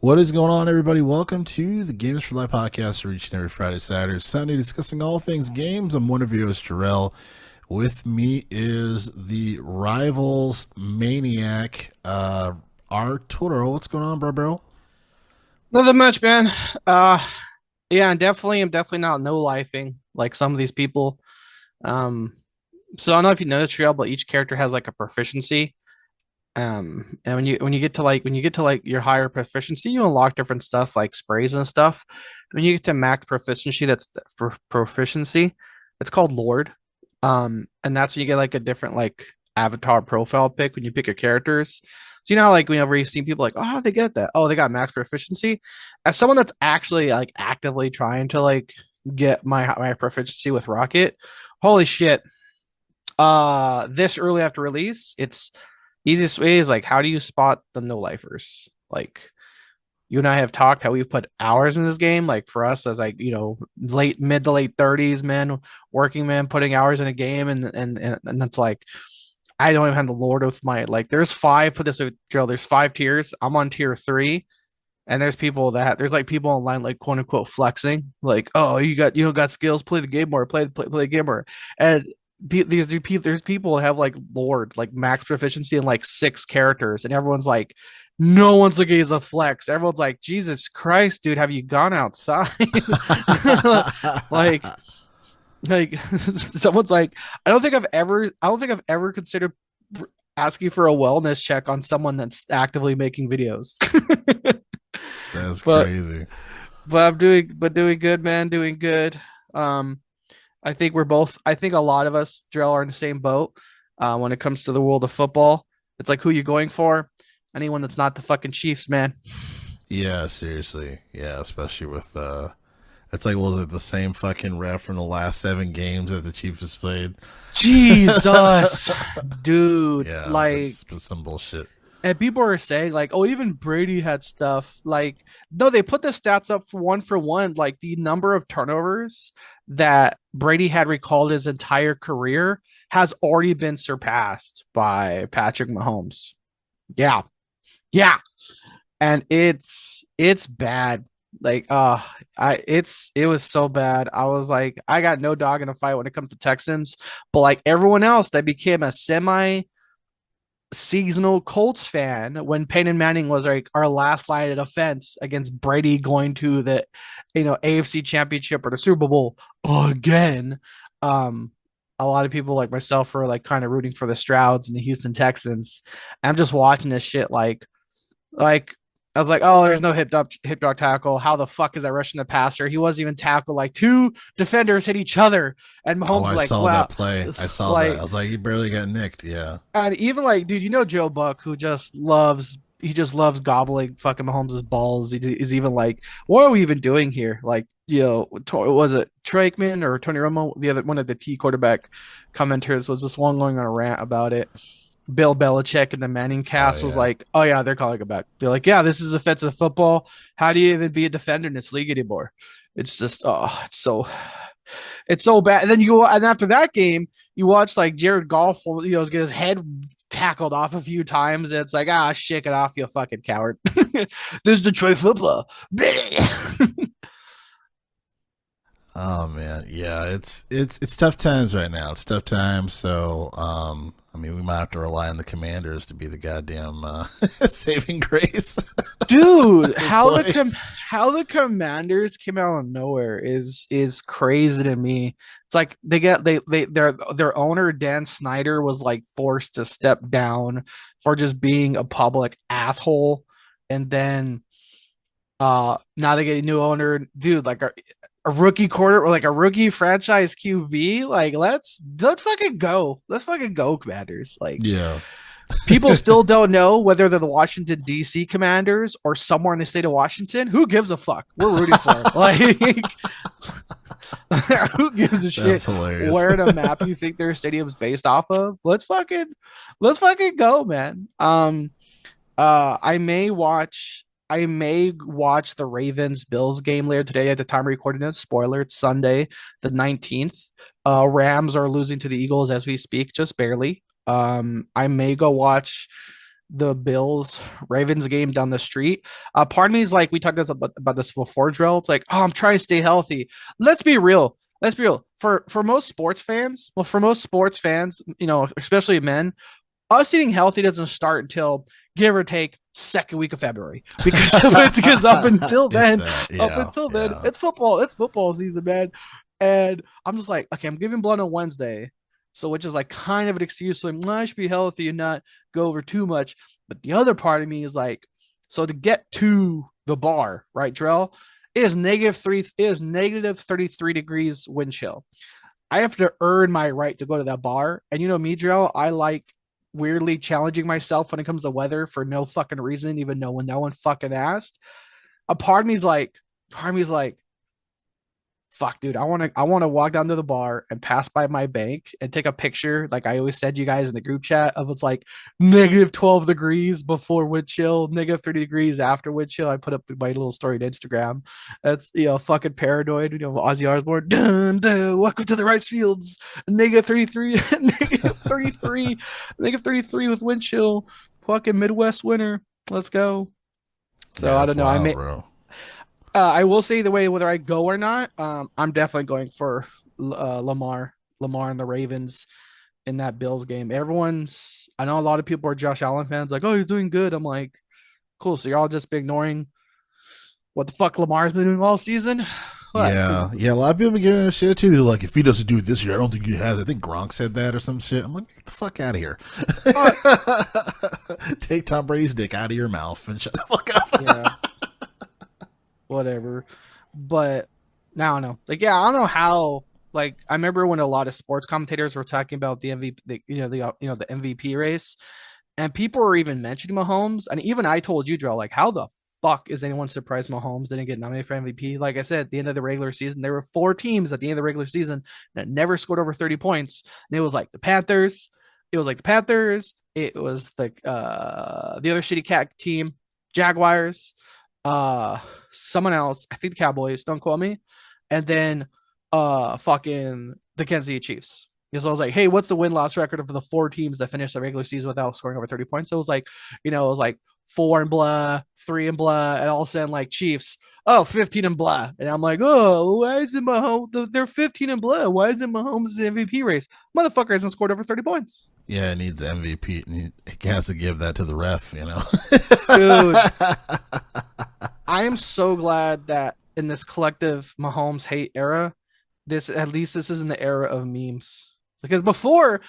What is going on, everybody? Welcome to the Games for Life podcast, reaching every Friday, Saturday, Sunday, discussing all things games. I'm one of you, host Jarrell. With me is the Rivals Maniac, Arturo. What's going on, bro? Nothing much, man. Uh yeah, I'm definitely not no lifing like some of these people. Um so I don't know if you noticed, Triel, but each character has like a proficiency. And when you get to your higher proficiency, you unlock different stuff like sprays and stuff. When you get to max proficiency, proficiency, it's called Lord. And that's when you get like a different like avatar profile pick when you pick your characters. So you know how, like whenever you see people like, oh, how they get that? Oh, they got max proficiency. As someone that's actually like actively trying to like get my proficiency with Rocket, holy shit. This early after release, it's easiest way is like how do you spot the no lifers? Like you and I have talked how we put hours in this game. Like for us as like, late mid to late 30s men, working men putting hours in a game and that's like I don't even have the Lord with my like there's five put this with drill, there's five tiers. I'm on tier three. And there's like people online like quote unquote flexing, like, oh, got skills, play the game more, play the game more. And there's people that have like Lord, like max proficiency in like six characters, and everyone's like, no one's looking as a flex. Everyone's like, Jesus Christ, dude, have you gone outside? like like someone's like, I don't think I've ever considered asking for a wellness check on someone that's actively making videos. That's but crazy. but doing good, man, doing good. Um, I think a lot of us, Drill, are in the same boat. When it comes to the world of football, it's like who you going for? Anyone that's not the fucking Chiefs, man. Yeah, seriously. Yeah, especially with it's like, was it the same fucking ref from the last 7 games that the Chiefs has played? Jesus, dude. Yeah, Like, it's some bullshit. and people are saying like, oh, even Brady had stuff. Like, no, they put the stats up for one. Like the number of turnovers that Brady had recalled his entire career has already been surpassed by Patrick Mahomes. Yeah, yeah, and it's bad. Like, it was so bad. I was like, I got no dog in a fight when it comes to Texans, but like everyone else that became a semi seasonal Colts fan when Peyton Manning was like our last line of defense against Brady going to the AFC Championship or the Super Bowl again. Um, a lot of people like myself were like kind of rooting for the Strouds and the Houston Texans. I'm just watching this shit like I was like, oh, there's no hip drop tackle. How the fuck is that rushing the passer? He wasn't even tackled. Like two defenders hit each other, and Oh, Mahomes is I like, saw wow, that play. I saw that. I like was like, he barely got nicked. Yeah. and even like, dude, Joe Buck, who just loves gobbling fucking Mahomes' balls. He's even like, what are we even doing here? Like, was it Trakeman or Tony Romo, the other one of the T quarterback commenters, was this one going on a rant about it. Bill Belichick and the Manning Oh cast was yeah. like, oh yeah, they're calling it back. They're like, yeah, this is offensive football. How do you even be a defender in this league anymore? It's just, it's so bad. And then and after that game, you watch like Jared Goff, get his head tackled off a few times. And it's like, shake it off, you fucking coward. This is Detroit football. Oh man, yeah. It's tough times right now. It's tough times. So, I mean, we might have to rely on the Commanders to be the goddamn saving grace Dude, this play. how the Commanders came out of nowhere is crazy to me. It's like their owner Dan Snyder was like forced to step down for just being a public asshole, and then now they get a new owner, dude. Like a rookie quarter or like a rookie franchise QB. Like let's fucking go. Let's fucking go, Commanders. Like Yeah. people still don't know whether they're the Washington D.C. Commanders or somewhere in the state of Washington. Who gives a fuck? We're rooting for them. Like, who gives a shit That's hilarious. where the map you think their stadium's based off of? Let's fucking go, man. I may watch the Ravens Bills game later today at the time of recording this. Spoiler, it's Sunday, the 19th. Rams are losing to the Eagles as we speak, just barely. I may go watch the Bills Ravens game down the street. Part of me is like, we talked about this before, Drill. It's like, oh, I'm trying to stay healthy. Let's be real. Let's be real. For most sports fans, well, for most sports fans, especially men, us eating healthy doesn't start until give or take second week of February because up until then, it's football. It's football season, man. And I'm just like, okay, I'm giving blood on Wednesday. So, which is like kind of an excuse. So I should be healthy and not go over too much. But the other part of me is like, so to get to the bar, right, Drell, it is negative 33 degrees wind chill. I have to earn my right to go to that bar. And you know me, Drell, I like weirdly challenging myself when it comes to weather for no fucking reason, even though when no one fucking asked. A part of me is like, fuck, dude, I want to walk down to the bar and pass by my bank and take a picture, like I always send you guys in the group chat, of it's like negative 12 degrees before wind chill, negative 30 degrees after wind chill. I put up my little story to Instagram. That's fucking paranoid. Ozzy Osbourne, dun, dun, welcome to the rice fields, negative 33, negative 33, negative 33 with wind chill, fucking Midwest winter. Let's go. So yeah, I don't know. Wild, I will say the way whether I go or not, I'm definitely going for Lamar and the Ravens in that Bills game. I know a lot of people are Josh Allen fans, like, oh, he's doing good. I'm like, cool. So you're all just ignoring what the fuck Lamar's been doing all season. What? Yeah. A lot of people been giving him shit too. They're like, if he doesn't do it this year, I don't think he has. I think Gronk said that or some shit. I'm like, get the fuck out of here. Take Tom Brady's dick out of your mouth and shut the fuck up. Yeah. Whatever. But I don't know. Like, yeah, I don't know how. Like, I remember when a lot of sports commentators were talking about the MVP, the MVP race, and people were even mentioning Mahomes. And even I told you, Joe, like, how the fuck is anyone surprised Mahomes didn't get nominated for MVP? Like I said, at the end of the regular season, there were 4 teams at the end of the regular season that never scored over 30 points. And it was like the Panthers. It was like the other shitty cat team, Jaguars, someone else, I think the Cowboys, don't quote me, and then fucking the Kansas City Chiefs. So I was like, hey, what's the win-loss record of the 4 teams that finished the regular season without scoring over 30 points? So it was like 4 and blah, 3 and blah, and all of a sudden, like, Chiefs, 15 and blah. And I'm like, oh, why isn't Mahomes? They're 15 and blah. Why isn't Mahomes the MVP race? Motherfucker hasn't scored over 30 points. Yeah, it needs MVP. He has to give that to the ref, Dude, I am so glad that in this collective Mahomes hate era, this isn't the era of memes. Because before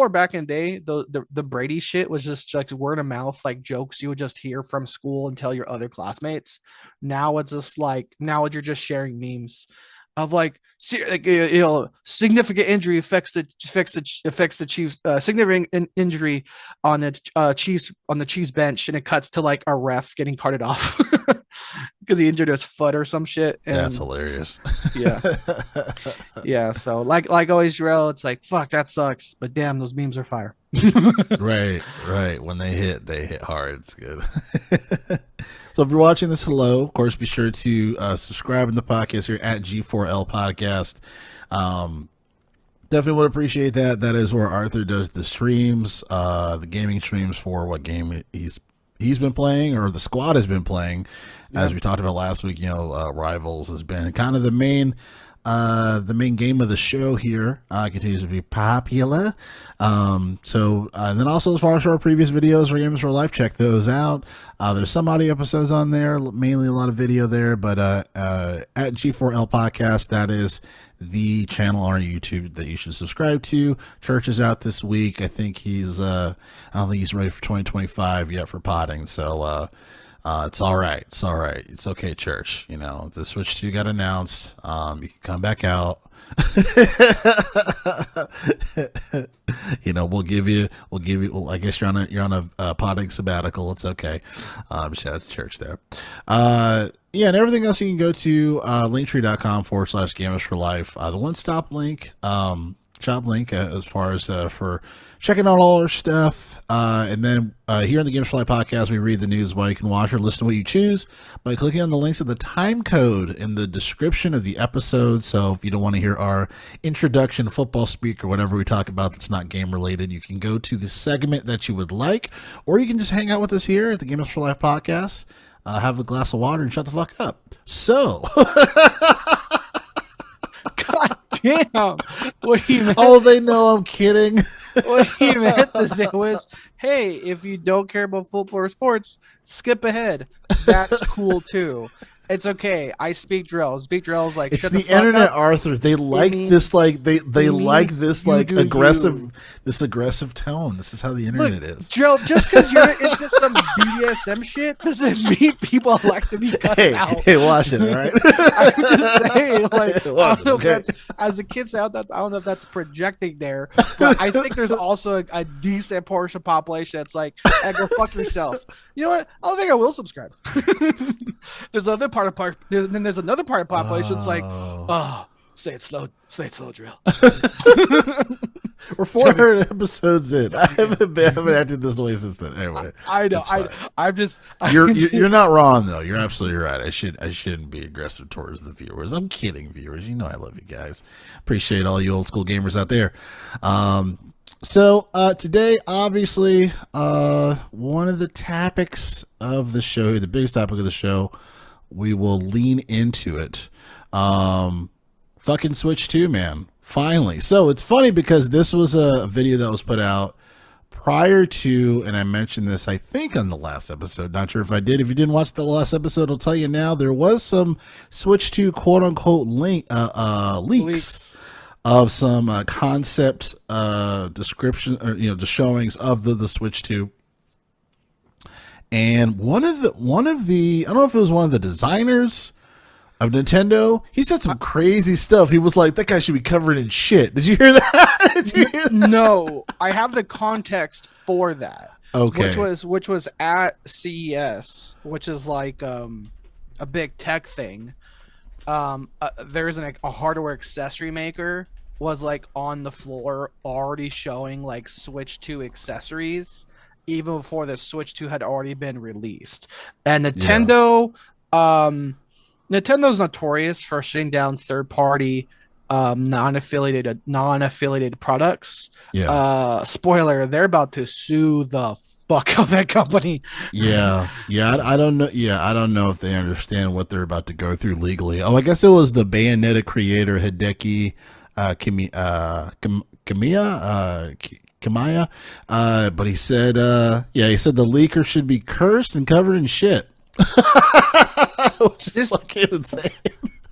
back in the day, the Brady shit was just like word of mouth, like jokes you would just hear from school and tell your other classmates. Now it's just like, you're just sharing memes of like significant injury affects the Chiefs, significant injury on the Chiefs bench, and it cuts to like a ref getting carted off because he injured his foot or some shit. And that's hilarious. Yeah. So like always, Jarrell, it's like, fuck, that sucks, but damn, those memes are fire. Right. When they hit hard. It's good. So if you're watching this, hello. Of course, be sure to subscribe in the podcast here at G4L Podcast. Definitely would appreciate that. That is where Arthur does the streams, the gaming streams for what game he's been playing, or the squad has been playing. Yep. As we talked about last week, Rivals has been kind of the main game of the show here. Continues to be popular. And then also, as far as our previous videos for Games for Life, check those out. There's some audio episodes on there, mainly a lot of video there, but at G4L Podcast, that is the channel on YouTube that you should subscribe to. Church is out this week. I think I don't think he's ready for 2025 yet for potting. So, it's all right. It's all right. It's okay, Church. The Switch 2 got announced. You can come back out. We'll give you, well, I guess you're on a potting sabbatical. It's okay. Shout out to Church there. And everything else you can go to linktree.com/gamers for life. The one-stop link. shop link as far as for checking out all our stuff. And then here on the Games for Life podcast, we read the news while you can watch or listen to what you choose by clicking on the links of the time code in the description of the episode. So if you don't want to hear our introduction, football speak, or whatever we talk about that's not game related, you can go to the segment that you would like, or you can just hang out with us here at the Games for Life podcast, have a glass of water, and shut the fuck up. So... God damn. What he meant, oh, they know I'm kidding. what he meant to say was, hey, if you don't care about football or sports, skip ahead. That's cool too. It's okay. I speak drill. Speak drill is like, it's shut the the fuck internet, up. Arthur. They like means- this, like they like this, you like do aggressive, you. this aggressive tone. This is how the internet is. Drill, just because you're into some BDSM shit doesn't mean people like to be cut out. Hey, watch it, all right? I'm just saying, like, I Watch don't know it, if okay? that's, as a kid out that I don't know if that's projecting there, but I think there's also a decent portion of population that's like, hey, go fuck yourself. You know what? I don't think I will subscribe. There's another part of then there's another part of population that's like, oh, say it slow, drill. We're 400 episodes in. I haven't acted this way since then. Anyway, I know. it's fine. I'm just. You're not wrong though. You're absolutely right. I shouldn't be aggressive towards the viewers. I'm kidding, viewers. You know I love you guys. Appreciate all you old school gamers out there. So today, obviously, one of the topics of the show, the biggest topic of the show, we will lean into it. Fucking Switch 2, man. Finally. So it's funny because this was a video that was put out prior to, and I mentioned this, I think, on the last episode. Not sure if I did. If you didn't watch the last episode, I'll tell you now. There was some Switch 2 quote-unquote leaks of some concept description, or the showings of the Switch 2. And one of the I don't know if it was one of the designers of Nintendo, he said some crazy stuff. He was like, that guy should be covered in shit. Did you hear that? Did you hear that? No, I have the context for that. Okay. Which was at CES, which is like a big tech thing. There's a hardware accessory maker was like on the floor already showing like Switch 2 accessories even before the Switch 2 had already been released. And Nintendo, Nintendo's notorious for shutting down third-party, non-affiliated products. Yeah. Spoiler: they're about to sue the fuck out of that company. Yeah. I don't know. Yeah, I don't know if they understand what they're about to go through legally. Oh, I guess it was the Bayonetta creator Hideki Kamiya. But he said, the leaker should be cursed and covered in shit. Which is fucking insane.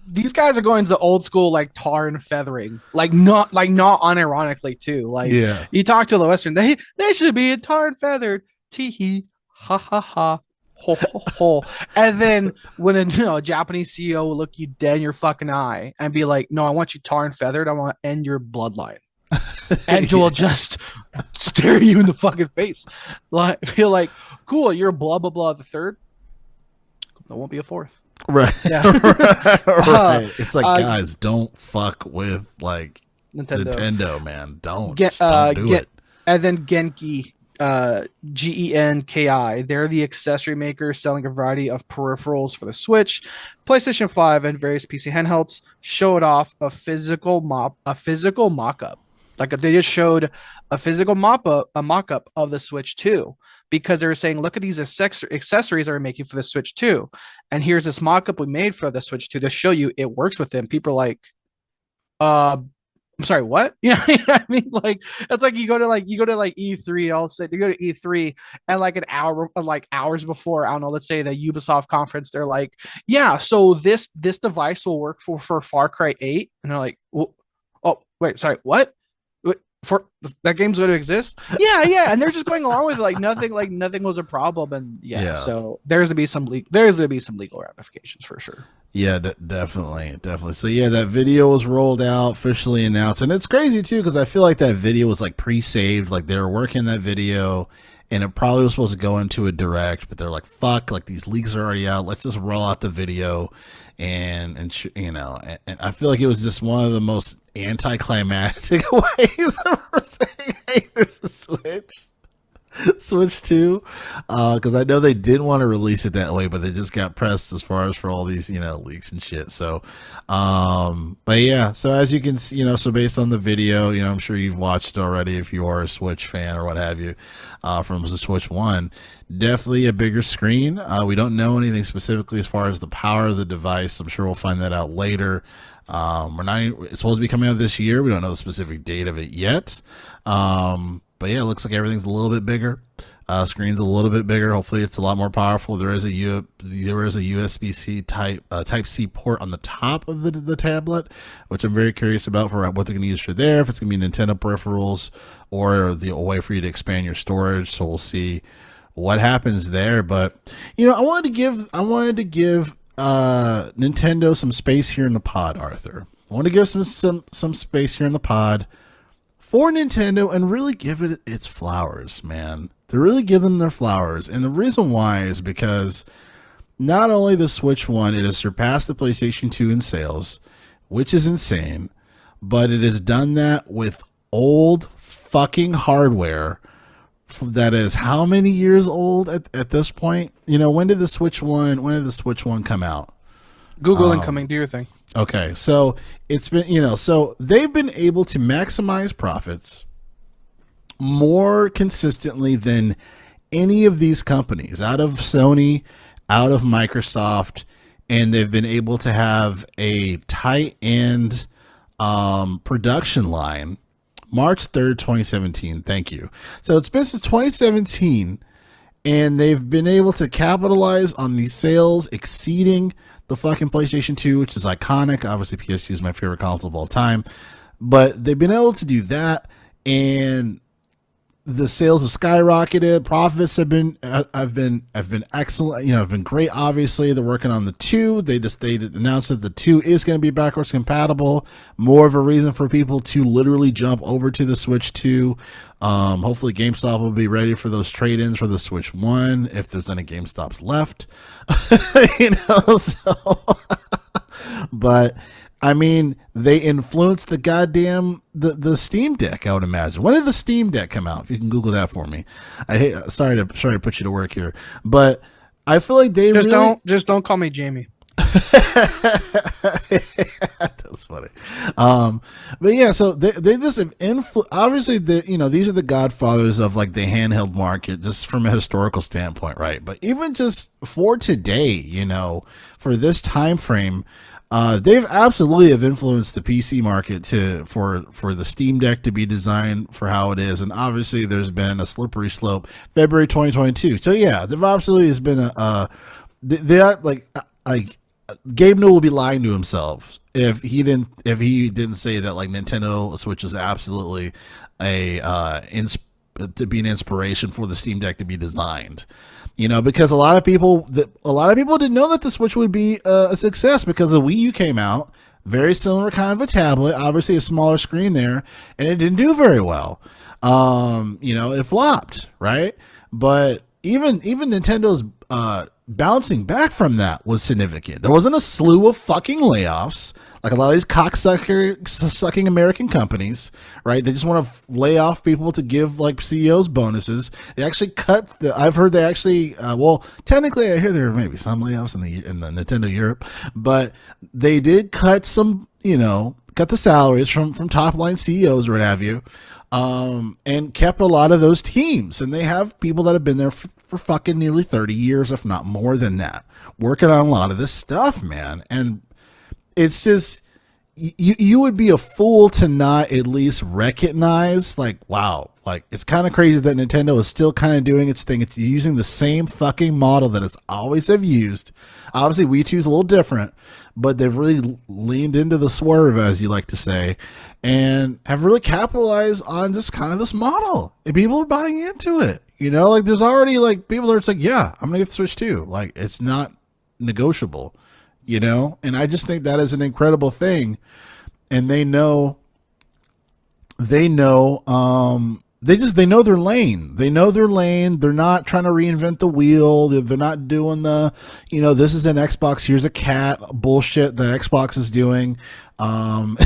These guys are going to old school like tar and feathering, not unironically too. Like, yeah, you talk to the Western, they should be tar and feathered. Tee hee, ha ha ha, ho ho ho. And then when a Japanese CEO will look you dead in your fucking eye and be like, "No, I want you tar and feathered. I want to end your bloodline." And will just stare you in the fucking face, like feel like, cool, you're blah blah blah the third. There won't be a fourth. Right. Yeah. Right. It's like, guys, don't fuck with like Nintendo, man. Don't do it. And then Genki, Genki, they're the accessory maker selling a variety of peripherals for the Switch, PlayStation 5, and various PC handhelds. Showed off a physical mock-up. They just showed a physical mock-up of the Switch 2. Because they were saying, look at these accessories that we're making for the Switch 2. And here's this mock-up we made for the Switch 2 to show you it works with them. People are like, I'm sorry, what? I mean, like, it's like you go to E3, I'll say you go to E3 and like an hour, like hours before, I don't know, let's say the Ubisoft conference, they're like, yeah, so this device will work for Far Cry 8. And they're like, well, oh, wait, sorry, what? For that game's going to exist, yeah, and they're just going along with it like nothing was a problem, and so there's to be some legal ramifications for sure. Yeah, definitely. So yeah, that video was rolled out, officially announced, and it's crazy too because I feel like that video was like pre-saved, like they were working that video, and it probably was supposed to go into a direct, but they're like, fuck, like these leaks are already out. Let's just roll out the video. And and I feel like it was just one of the most anticlimactic ways of saying, hey, there's a Switch 2, because I know they didn't want to release it that way, but they just got pressed as far as for all these, leaks and shit. So, but yeah, so as you can see, so based on the video, I'm sure you've watched it already if you are a Switch fan or what have you, from the Switch 1, definitely a bigger screen. We don't know anything specifically as far as the power of the device. I'm sure we'll find that out later. It's supposed to be coming out this year. We don't know the specific date of it yet. But yeah, it looks like everything's a little bit bigger. Screen's a little bit bigger. Hopefully, it's a lot more powerful. There is a USB-C Type C port on the top of the tablet, which I'm very curious about for what they're going to use for there. If it's going to be Nintendo peripherals or a way for you to expand your storage. So we'll see what happens there. But I wanted to give Nintendo some space here in the pod, Arthur. I want to give some space here in the pod for Nintendo and really give it its flowers, man. To really give them their flowers. And the reason why is because not only the Switch 1, it has surpassed the PlayStation 2 in sales, which is insane, but it has done that with old fucking hardware that is how many years old at this point? When did the Switch 1 come out? Google incoming, do your thing. Okay, so it's been, so they've been able to maximize profits more consistently than any of these companies out of Sony, out of Microsoft, and they've been able to have a tight end production line. March 3rd, 2017. Thank you. So it's been since 2017, and they've been able to capitalize on these sales exceeding the fucking PlayStation 2, which is iconic. Obviously, PS2 is my favorite console of all time. But they've been able to do that, and the sales have skyrocketed. Profits have been excellent. Have been great. Obviously, they're working on the 2. They announced that the 2 is going to be backwards compatible. More of a reason for people to literally jump over to the Switch 2. Hopefully, GameStop will be ready for those trade-ins for the Switch 1 if there's any GameStops left. But I mean, they influenced the goddamn the Steam Deck, I would imagine. When did the Steam Deck come out? If you can Google that for me. Sorry to put you to work here, but I feel like they just don't call me Jamie. That's funny. But yeah, so they just have obviously these are the godfathers of like the handheld market, just from a historical standpoint, right? But even just for today, for this time frame, they've absolutely have influenced the PC market for the Steam Deck to be designed for how it is, and obviously there's been a slippery slope. February 2022. So yeah, there absolutely has been Gabe Newell will be lying to himself if he didn't say that like Nintendo Switch is absolutely to be an inspiration for the Steam Deck to be designed. Because a lot of people didn't know that the Switch would be a success because the Wii U came out, very similar kind of a tablet, obviously a smaller screen there, and it didn't do very well. It flopped, right? But even Nintendo's bouncing back from that was significant. There wasn't a slew of fucking layoffs like a lot of these cocksucking American companies, right? They just want to lay off people to give like CEOs bonuses. They actually I've heard they actually, technically I hear there may be some layoffs in the Nintendo Europe, but they did cut cut the salaries from top line CEOs or what have you, and kept a lot of those teams. And they have people that have been there for fucking nearly 30 years, if not more than that, working on a lot of this stuff, man. And it's just, you would be a fool to not at least recognize, like, wow, like, it's kind of crazy that Nintendo is still kind of doing its thing. It's using the same fucking model that it's always have used. Obviously, Wii 2 is a little different, but they've really leaned into the swerve, as you like to say, and have really capitalized on just kind of this model. And people are buying into it. Like, there's already, like, people that are like, yeah, I'm going to get the Switch 2. Like, it's not negotiable. And I just think that is an incredible thing. And they know they know their lane. They know their lane. They're not trying to reinvent the wheel. They're not doing the, this is an Xbox. Here's a cat bullshit that Xbox is doing. Um,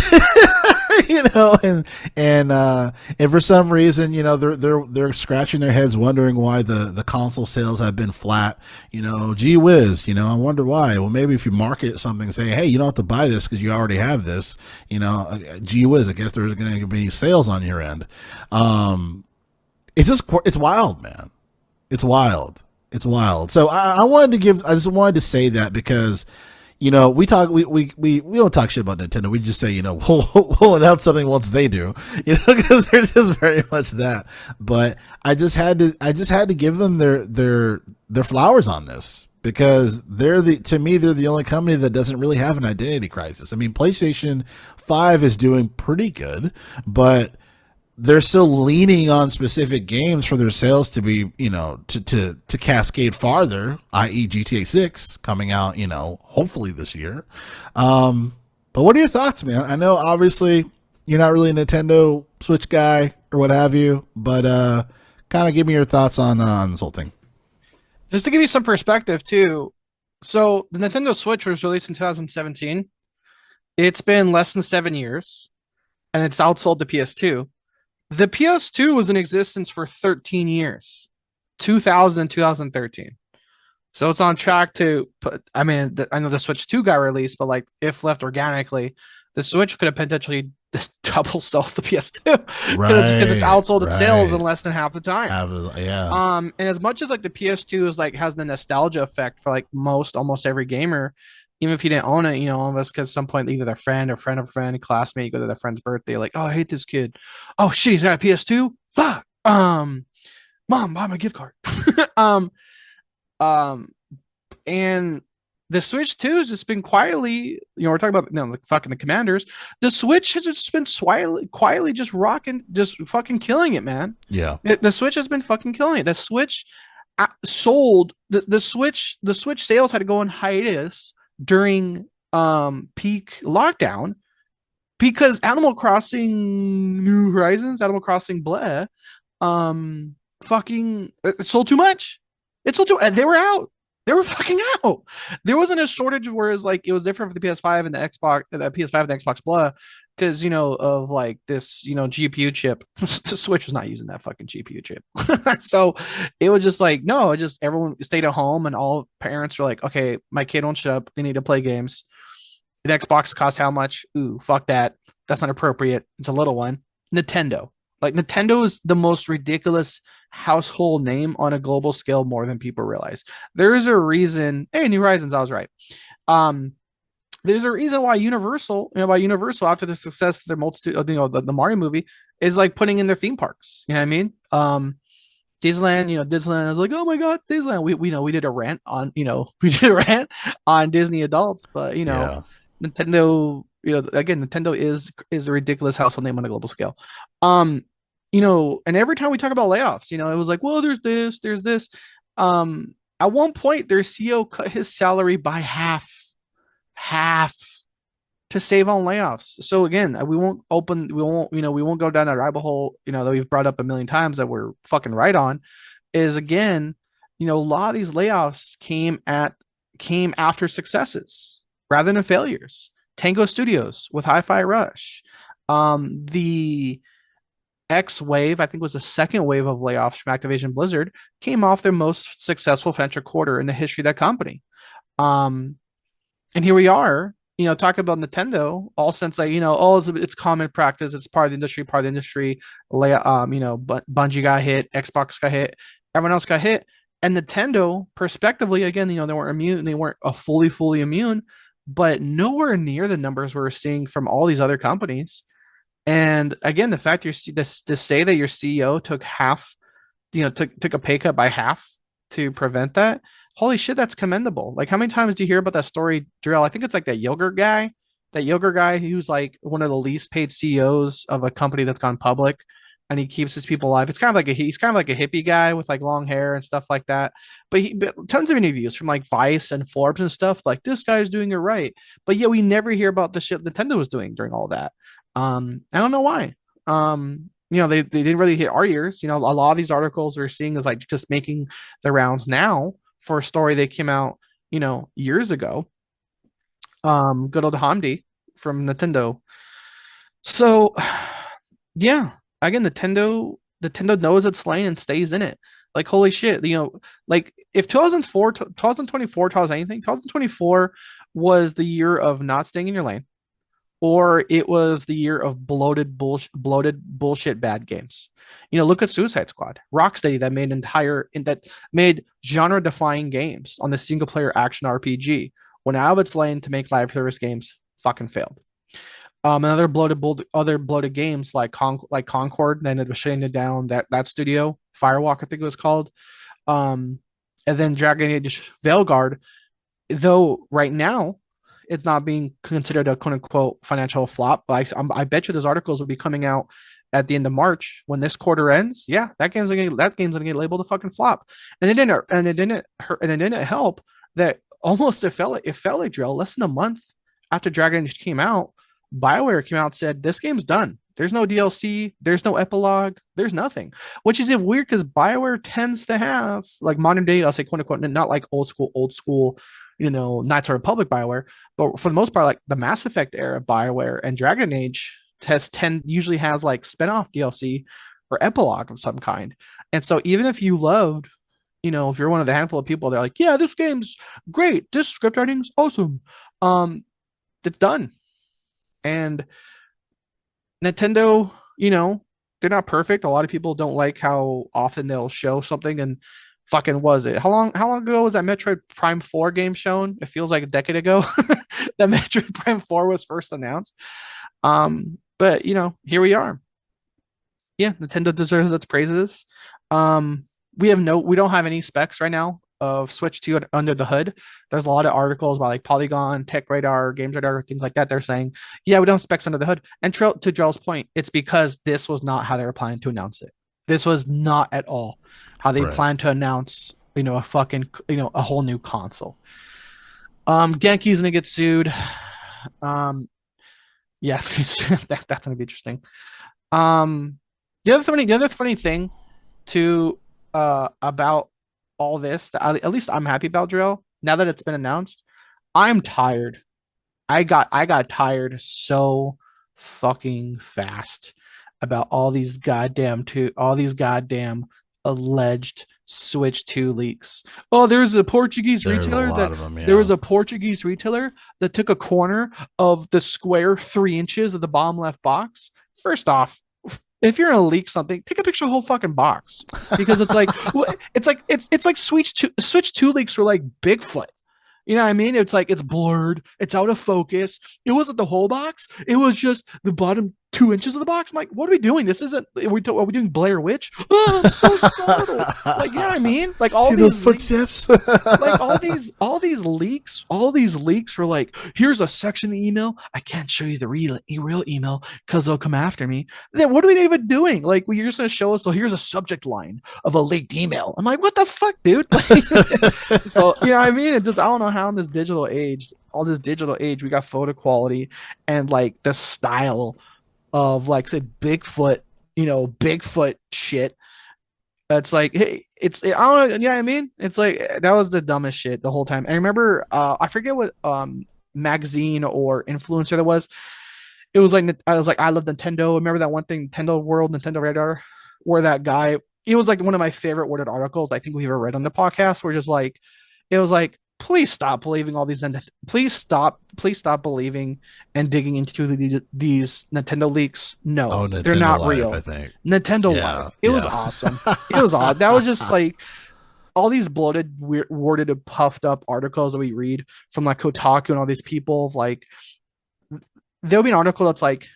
and for some reason, they're scratching their heads wondering why the console sales have been flat. Gee whiz, I wonder why. Well, maybe if you market something, say, hey, you don't have to buy this because you already have this. Gee whiz, I guess there's going to be sales on your end. It's wild, man. It's wild. It's wild. So I just wanted to say that because we don't talk shit about Nintendo. We just say, we'll announce something once they do, because they're just very much that. But I just had to give them their flowers on this, because to me, they're the only company that doesn't really have an identity crisis. I mean, PlayStation 5 is doing pretty good, but they're still leaning on specific games for their sales to be, to cascade farther, i.e. GTA 6 coming out, hopefully this year. But what are your thoughts, man? I know obviously you're not really a Nintendo Switch guy or what have you, but kind of give me your thoughts on this whole thing. Just to give you some perspective too. So the Nintendo Switch was released in 2017. It's been less than 7 years, and it's outsold the PS2. The PS2 was in existence for 13 years, 2000, 2013. So it's on track to put, I mean, I know the Switch 2 got released, but like if left organically, the Switch could have potentially double sold the PS2 because it's outsold its sales in less than half the time. Yeah. And as much as like the PS2 is like has the nostalgia effect for like almost every gamer, even if you didn't own it, all of us, because at some point, either their friend or friend of a friend, classmate, go to their friend's birthday, like, oh, I hate this kid. Oh shit, he's got a PS2. Fuck. Mom, buy my gift card. um, and the Switch 2 has just been quietly, we're talking about like fucking the Commanders. The Switch has just been quietly just rocking, just fucking killing it, man. Yeah. The Switch has been fucking killing it. The Switch sold the Switch sales had to go on hiatus during peak lockdown because Animal Crossing New Horizons, Animal Crossing blah, fucking it sold too much. It sold too, and they were out. They were fucking out. There wasn't a shortage, whereas like it was different for the PS5 and the Xbox, the PS5 and the Xbox blah, because of like this GPU chip. The Switch was not using that fucking GPU chip. So it was just like no, everyone stayed at home, and all parents were like, okay, my kid won't shut up, they need to play games. An Xbox costs how much? Ooh, fuck that, that's not appropriate, it's a little one. Nintendo is the most ridiculous household name on a global scale, more than people realize. There is a reason. Hey, New Horizons, I was right. There's a reason why Universal, after the success of their multitude of the Mario movie, is like putting in their theme parks. You know what I mean? Disneyland is like, oh my god, Disneyland. We did a rant on Disney adults, but Nintendo, again, Nintendo is a ridiculous household name on a global scale. And every time we talk about layoffs, it was like, well, there's this. At one point, their CEO cut his salary by half to save on layoffs. So again, we won't go down that rabbit hole, that we've brought up a million times that we're fucking right on. Is again, a lot of these layoffs came after successes rather than failures. Tango Studios with Hi-Fi Rush, the X wave, I think was the second wave of layoffs from Activision Blizzard, came off their most successful financial quarter in the history of that company. And here we are, talking about Nintendo, all since like, it's common practice, it's part of the industry, Bungie got hit, Xbox got hit, everyone else got hit. And Nintendo, prospectively, again, they weren't immune, they weren't fully immune, but nowhere near the numbers we're seeing from all these other companies. And again, the fact to say that your CEO took took a pay cut by half to prevent that, holy shit, that's commendable. Like, how many times do you hear about that story, Drill? I think it's like that yogurt guy who's like one of the least paid CEOs of a company that's gone public, and he keeps his people alive. He's kind of like a hippie guy with like long hair and stuff like that. But tons of interviews from like Vice and Forbes and stuff, like this guy's doing it right. But we never hear about the shit Nintendo was doing during all that. I don't know why. they didn't really hit our ears. A lot of these articles we're seeing is like just making the rounds now for a story that came out, years ago. Good old Hamdi from Nintendo. So, yeah, again, Nintendo knows its lane and stays in it. Like, holy shit, like if 2024 taught us anything, 2024 was the year of not staying in your lane, or it was the year of bloated bullshit bad games. Look at Suicide Squad, Rocksteady that made genre-defying games on the single-player action RPG. Went out of its lane to make live service games, fucking failed. And other bloated games like Concord, then it was shutting it down. That studio, Firewalk, I think it was called. And then Dragon Age Veilguard, though right now it's not being considered a quote unquote financial flop. But I bet you those articles will be coming out at the end of March when this quarter ends. Yeah, that game's gonna get labeled a fucking flop. And it didn't help that almost it felt like Drill less than a month after Dragon Age came out. BioWare came out and said this game's done. There's no DLC, there's no epilogue, there's nothing. Which is weird because BioWare tends to have like modern day, I'll say quote unquote, not like old school, Knights of the Republic BioWare, but for the most part, like the Mass Effect era BioWare and Dragon Age usually has like spin-off DLC or epilogue of some kind. And so even if you loved, if you're one of the handful of people, they're like, yeah, this game's great, this script writing's awesome. It's done. And Nintendo, they're not perfect. A lot of people don't like how often they'll show something and fucking was it? How long ago was that Metroid Prime 4 game shown? It feels like a decade ago that Metroid Prime 4 was first announced. But here we are. Yeah, Nintendo deserves its praises. We don't have any specs right now of Switch 2 under the hood. There's a lot of articles by like Polygon, Tech Radar, Games Radar, things like that. They're saying, yeah, we don't have specs under the hood. And to Joel's point, it's because this was not how they were planning to announce it. This was not at all how they planned to announce, a fucking, a whole new console. Genki's gonna get sued. Yeah, that's gonna be interesting. The other funny thing to about all this that at least I'm happy about, Drill, now that it's been announced. I'm tired. I got tired so fucking fast about all these goddamn alleged Switch 2 leaks. Oh, there was a Portuguese retailer there was a Portuguese retailer that took a corner of the square 3 inches of the bottom left box. First off, if you're gonna leak something, take a picture of the whole fucking box, because it's like it's like Switch 2 leaks were like Bigfoot. You know what I mean? It's like it's blurred, it's out of focus. It wasn't the whole box; it was just the bottom 2 inches of the box. I'm like, what are we doing? This isn't. Are we doing Blair Witch? Oh, I'm so startled. Like, yeah, I mean, like all see these those footsteps. like all these leaks were like, here's a section of the email. I can't show you the real email because they'll come after me. Then what are we even doing? Like, you're just gonna show us. So here's a subject line of a leaked email. I'm like, what the fuck, dude? Like, so you know what I mean? It just, I don't know how in this digital age, we got photo quality and like the style of like say Bigfoot, Bigfoot shit. It's like, hey, I don't know. Yeah, I mean, it's like that was the dumbest shit the whole time. I remember, I forget what magazine or influencer that was. It was like, I was like, I love Nintendo. Remember that one thing, Nintendo World, Nintendo Radar, where that guy. It was like one of my favorite worded articles I think we've ever read on the podcast. Where just like, it was like, please stop believing all these. Please stop believing and digging into these Nintendo leaks. No, they're not Life, real. I think Nintendo Life. It was awesome. It was odd. That was just like all these bloated, worded, and puffed up articles that we read from like Kotaku and all these people. Like, there'll be an article that's like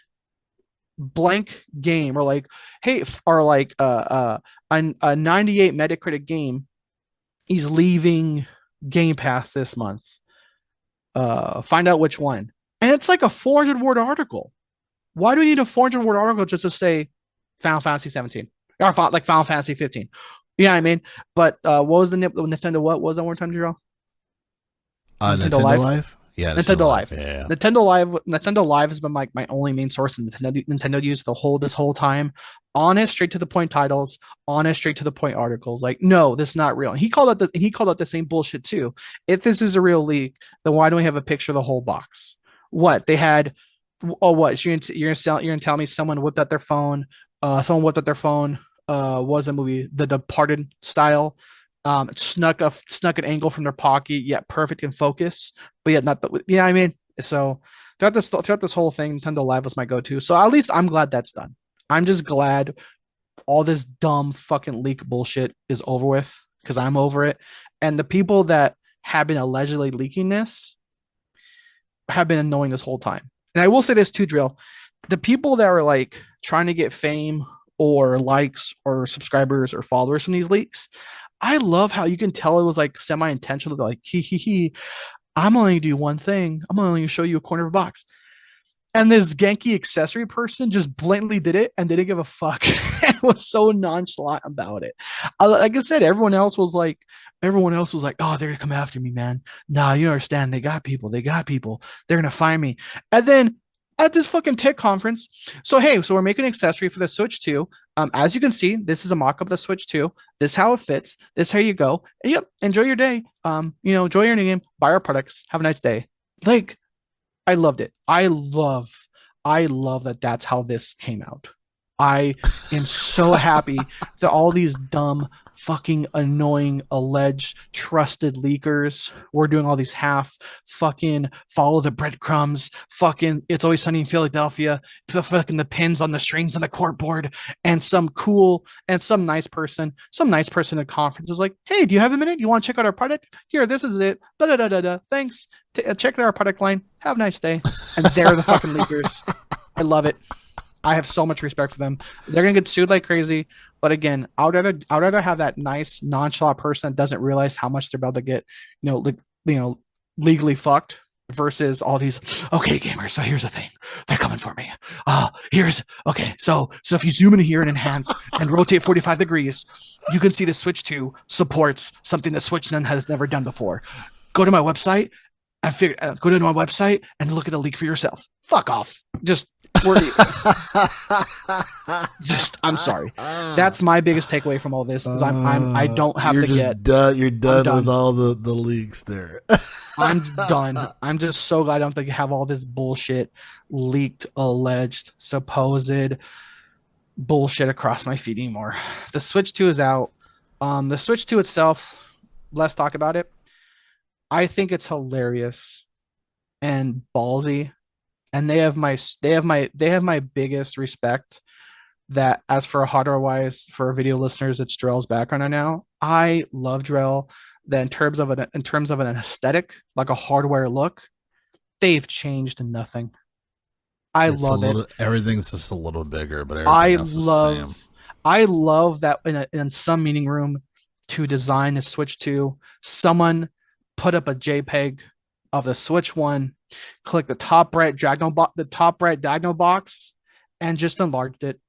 blank game, or like, hey, or like a 98 Metacritic game. He's leaving Game Pass this month. Find out which one. And it's like a 400-word article. Why do we need a 400-word article just to say Final Fantasy 17 or like Final Fantasy 15? You know what I mean? But what was the Nintendo? What was that one time, Jiro? Nintendo Life. Yeah, Nintendo Live. Yeah. Nintendo Live has been like my only main source of Nintendo use this whole time. Honest, straight to the point titles, honest, straight to the point articles. Like, no, this is not real. And he called out the same bullshit too. If this is a real leak, then why don't we have a picture of the whole box? What they had? Oh, what you're gonna tell me someone whipped out their phone? Someone whipped out their phone. Was a movie The Departed style? Snuck an angle from their pocket, yet perfect in focus, but yet not the yeah. I mean, so throughout this whole thing, Nintendo Live was my go-to. So at least I'm glad that's done. I'm just glad all this dumb fucking leak bullshit is over with because I'm over it. And the people that have been allegedly leaking this have been annoying this whole time. And I will say this too, Drill. The people that are like trying to get fame or likes or subscribers or followers from these leaks, I love how you can tell it was like semi-intentional. Like, he, I'm only gonna do one thing. I'm only gonna show you a corner of a box. And this Genki accessory person just blatantly did it and didn't give a fuck. And was so nonchalant about it. Like I said, everyone else was like, oh, they're gonna come after me, man. Nah, you understand? They got people. They're gonna find me. And then at this fucking tech conference, so we're making an accessory for the Switch 2. As you can see, this is a mock-up of the Switch 2. This is how it fits. This is how you go. And yep, enjoy your day. Enjoy your game. Buy our products. Have a nice day. Like, I loved it. I love that that's how this came out. I am so happy that all these dumb, fucking annoying, alleged, trusted leakers were doing all these half fucking follow the breadcrumbs, fucking It's Always Sunny in Philadelphia, fucking the pins on the strings on the corkboard, and some nice person at conference was like, hey, do you have a minute? You want to check out our product? Here, this is it. Da da da da da. Thanks. Check out our product line. Have a nice day. And they're the fucking leakers. I love it. I have so much respect for them. They're gonna get sued like crazy, but again, I'd rather have that nice nonchalant person that doesn't realize how much they're about to get, legally fucked, versus all these. Okay, gamers. So here's the thing: they're coming for me. So if you zoom in here and enhance and rotate 45 degrees, you can see the Switch 2 supports something that Switch None has never done before. Go to my website. Go to my website and look at the leak for yourself. Fuck off. I'm sorry. That's my biggest takeaway from all this. Is I don't have to get done. You're done with all the leaks there. I'm done. I'm just so glad I don't have to have all this bullshit, leaked, alleged, supposed bullshit across my feed anymore. The Switch 2 is out. The Switch 2 itself, let's talk about it. I think it's hilarious and ballsy, and they have my biggest respect. That, as for hardware wise, for video listeners, it's Drell's background right now. I love Drell. That in terms of an aesthetic, like a hardware look, they've changed nothing. I love it. Everything's just a little bigger, but I love that in some meeting room to design a Switch 2, someone put up a JPEG of the Switch 1, click the top right diagonal box, and just enlarged it.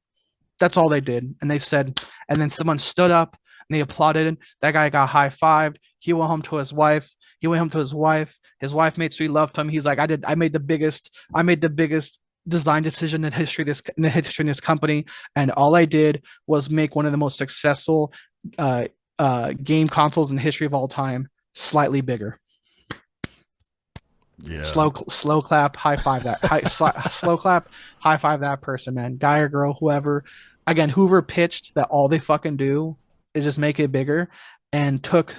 That's all they did. And they said, and then someone stood up and they applauded. That guy got high-fived. He went home to his wife. His wife made sweet love to him. He's like, I made the biggest design decision in history in this company, and all I did was make one of the most successful game consoles in the history of all time slightly bigger. Yeah. Slow clap, high five that. Slow clap, high five that person, man. Guy or girl, whoever. Again, whoever pitched that all they fucking do is just make it bigger, and took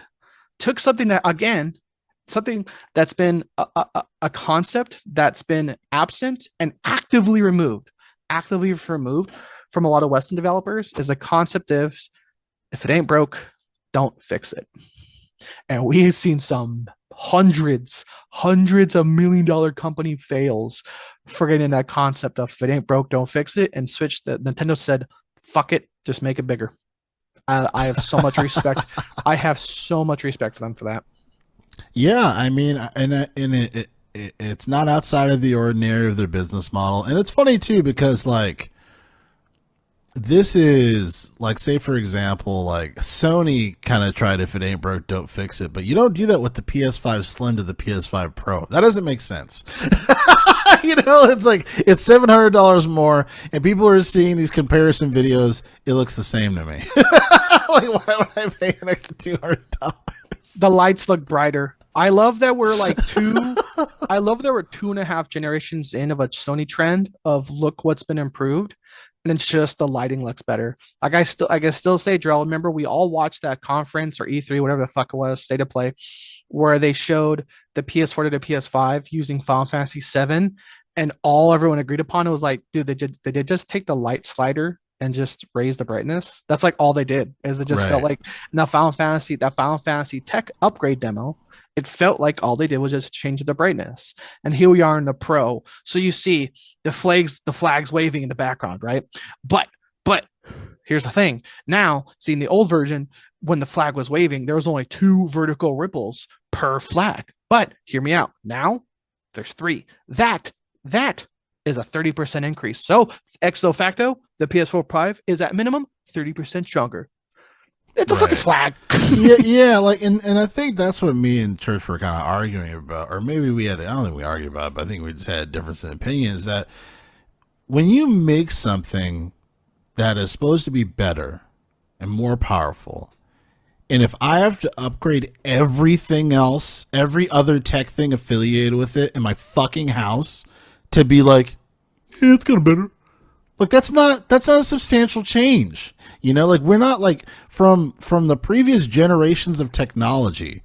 something that's been a concept that's been absent and actively removed from a lot of Western developers, is the concept of, if it ain't broke, don't fix it. And we've seen some hundreds of $1 million company fails forgetting that concept of, if it ain't broke, don't fix it. And Nintendo said, fuck it, just make it bigger. I have so much respect. I have so much respect for them for that. Yeah, I mean, and it's not outside of the ordinary of their business model. And it's funny too, because like, this is like, say for example, like Sony kind of tried, if it ain't broke, don't fix it. But you don't do that with the PS5 Slim to the PS5 Pro. That doesn't make sense. It's like it's $700 more, and people are seeing these comparison videos. It looks the same to me. Like, why would I pay an extra $200? The lights look brighter. I love that we're like I love that we're 2.5 generations in of a Sony trend of look what's been improved. And it's just the lighting looks better. Like I can still say, Drell, remember we all watched that conference or E3, whatever the fuck it was, State of Play, where they showed the PS4 to the PS5 using Final Fantasy 7, and all everyone agreed upon it was like, dude, they did just take the light slider and just raise the brightness. That's like all they did, is they just felt like that Final Fantasy tech upgrade demo. It felt like all they did was just change the brightness. And here we are in the Pro. So you see the flags waving in the background, right? But here's the thing. Now, seeing the old version, when the flag was waving, there was only 2 vertical ripples per flag. But hear me out. Now there's 3. That is a 30% increase. So ipso facto, the PS4 Pro is at minimum 30% stronger. It's a fucking flag. yeah, like, and I think that's what me and Church were kind of arguing about, or maybe I don't think we argued about it, but I think we just had a difference in opinion, is that when you make something that is supposed to be better and more powerful, and if I have to upgrade everything else, every other tech thing affiliated with it in my fucking house to be like, yeah, it's kind of better. Like, that's not a substantial change. Like, we're not like from the previous generations of technology.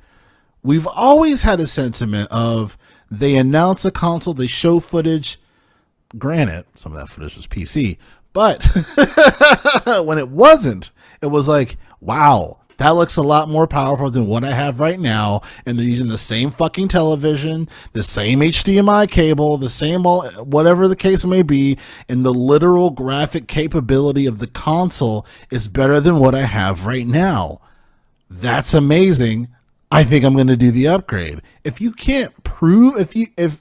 We've always had a sentiment of they announce a console, they show footage. Granted, some of that footage was PC, but when it wasn't, it was like, wow, that looks a lot more powerful than what I have right now. And they're using the same fucking television, the same HDMI cable, the same whatever the case may be. And the literal graphic capability of the console is better than what I have right now. That's amazing. I think I'm going to do the upgrade. If you can't prove, if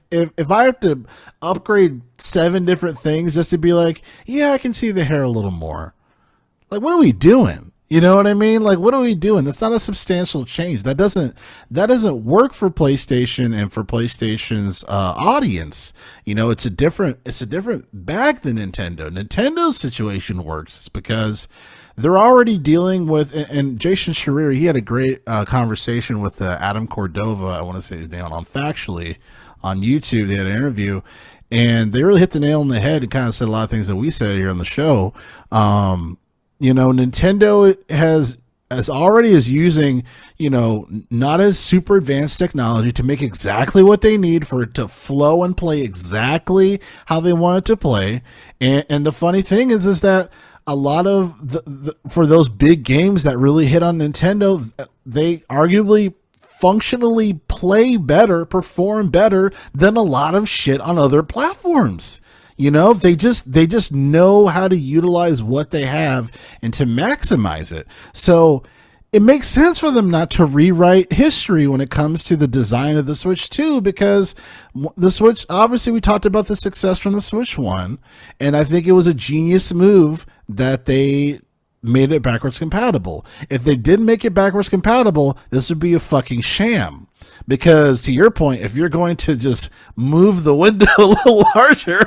I have to upgrade 7 different things just to be like, yeah, I can see the hair a little more. Like, what are we doing? You know what I mean? Like, what are we doing? That's not a substantial change. That doesn't work for PlayStation and for PlayStation's audience. It's a different bag than Nintendo. Nintendo's situation works because they're already dealing with, and Jason Schreier, he had a great conversation with Adam Cordova, I want to say his name, on Factually on YouTube. They had an interview, and they really hit the nail on the head and kind of said a lot of things that we said here on the show. Nintendo has already is using, not as super advanced technology to make exactly what they need for it to flow and play exactly how they want it to play. And the funny thing is that a lot of for those big games that really hit on Nintendo, they arguably functionally play better, perform better than a lot of shit on other platforms. They just know how to utilize what they have and to maximize it. So it makes sense for them not to rewrite history when it comes to the design of the Switch 2, because the Switch, obviously we talked about the success from the Switch 1, and I think it was a genius move that they made it backwards compatible. If they didn't make it backwards compatible, this would be a fucking sham. Because to your point, if you're going to just move the window a little larger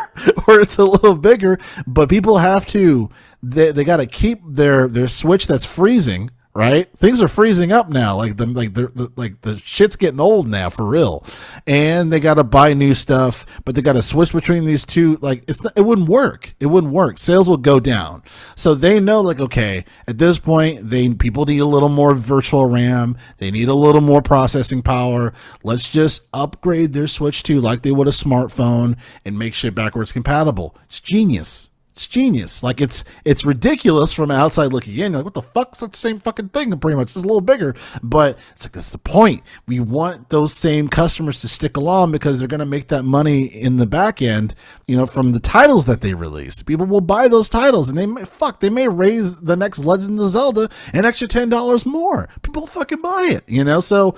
or it's a little bigger, but people have to, they got to keep their Switch that's freezing, right? Things are freezing up now. Like the shit's getting old now for real, and they got to buy new stuff, but they got to switch between these two. Like it wouldn't work. It wouldn't work. Sales will go down. So they know, like, okay, at this point, people need a little more virtual RAM. They need a little more processing power. Let's just upgrade their Switch 2 like they would a smartphone and make shit backwards compatible. It's genius. It's genius. Like, it's ridiculous from outside looking in. You're like, what the fuck? It's the same fucking thing, pretty much. It's a little bigger. But it's like, that's the point. We want those same customers to stick along because they're going to make that money in the back end, from the titles that they release. People will buy those titles, and they may raise the next Legend of Zelda an extra $10 more. People fucking buy it, So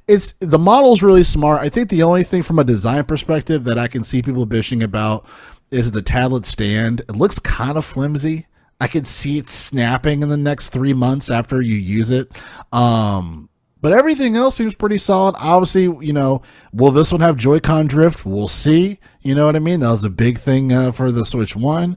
the model's really smart. I think the only thing from a design perspective that I can see people bitching about is the tablet stand. It looks kind of flimsy. I could see it snapping in the next 3 months after you use it. But everything else seems pretty solid. Obviously, will this one have Joy-Con drift? We'll see. You know what I mean? That was a big thing for the Switch 1.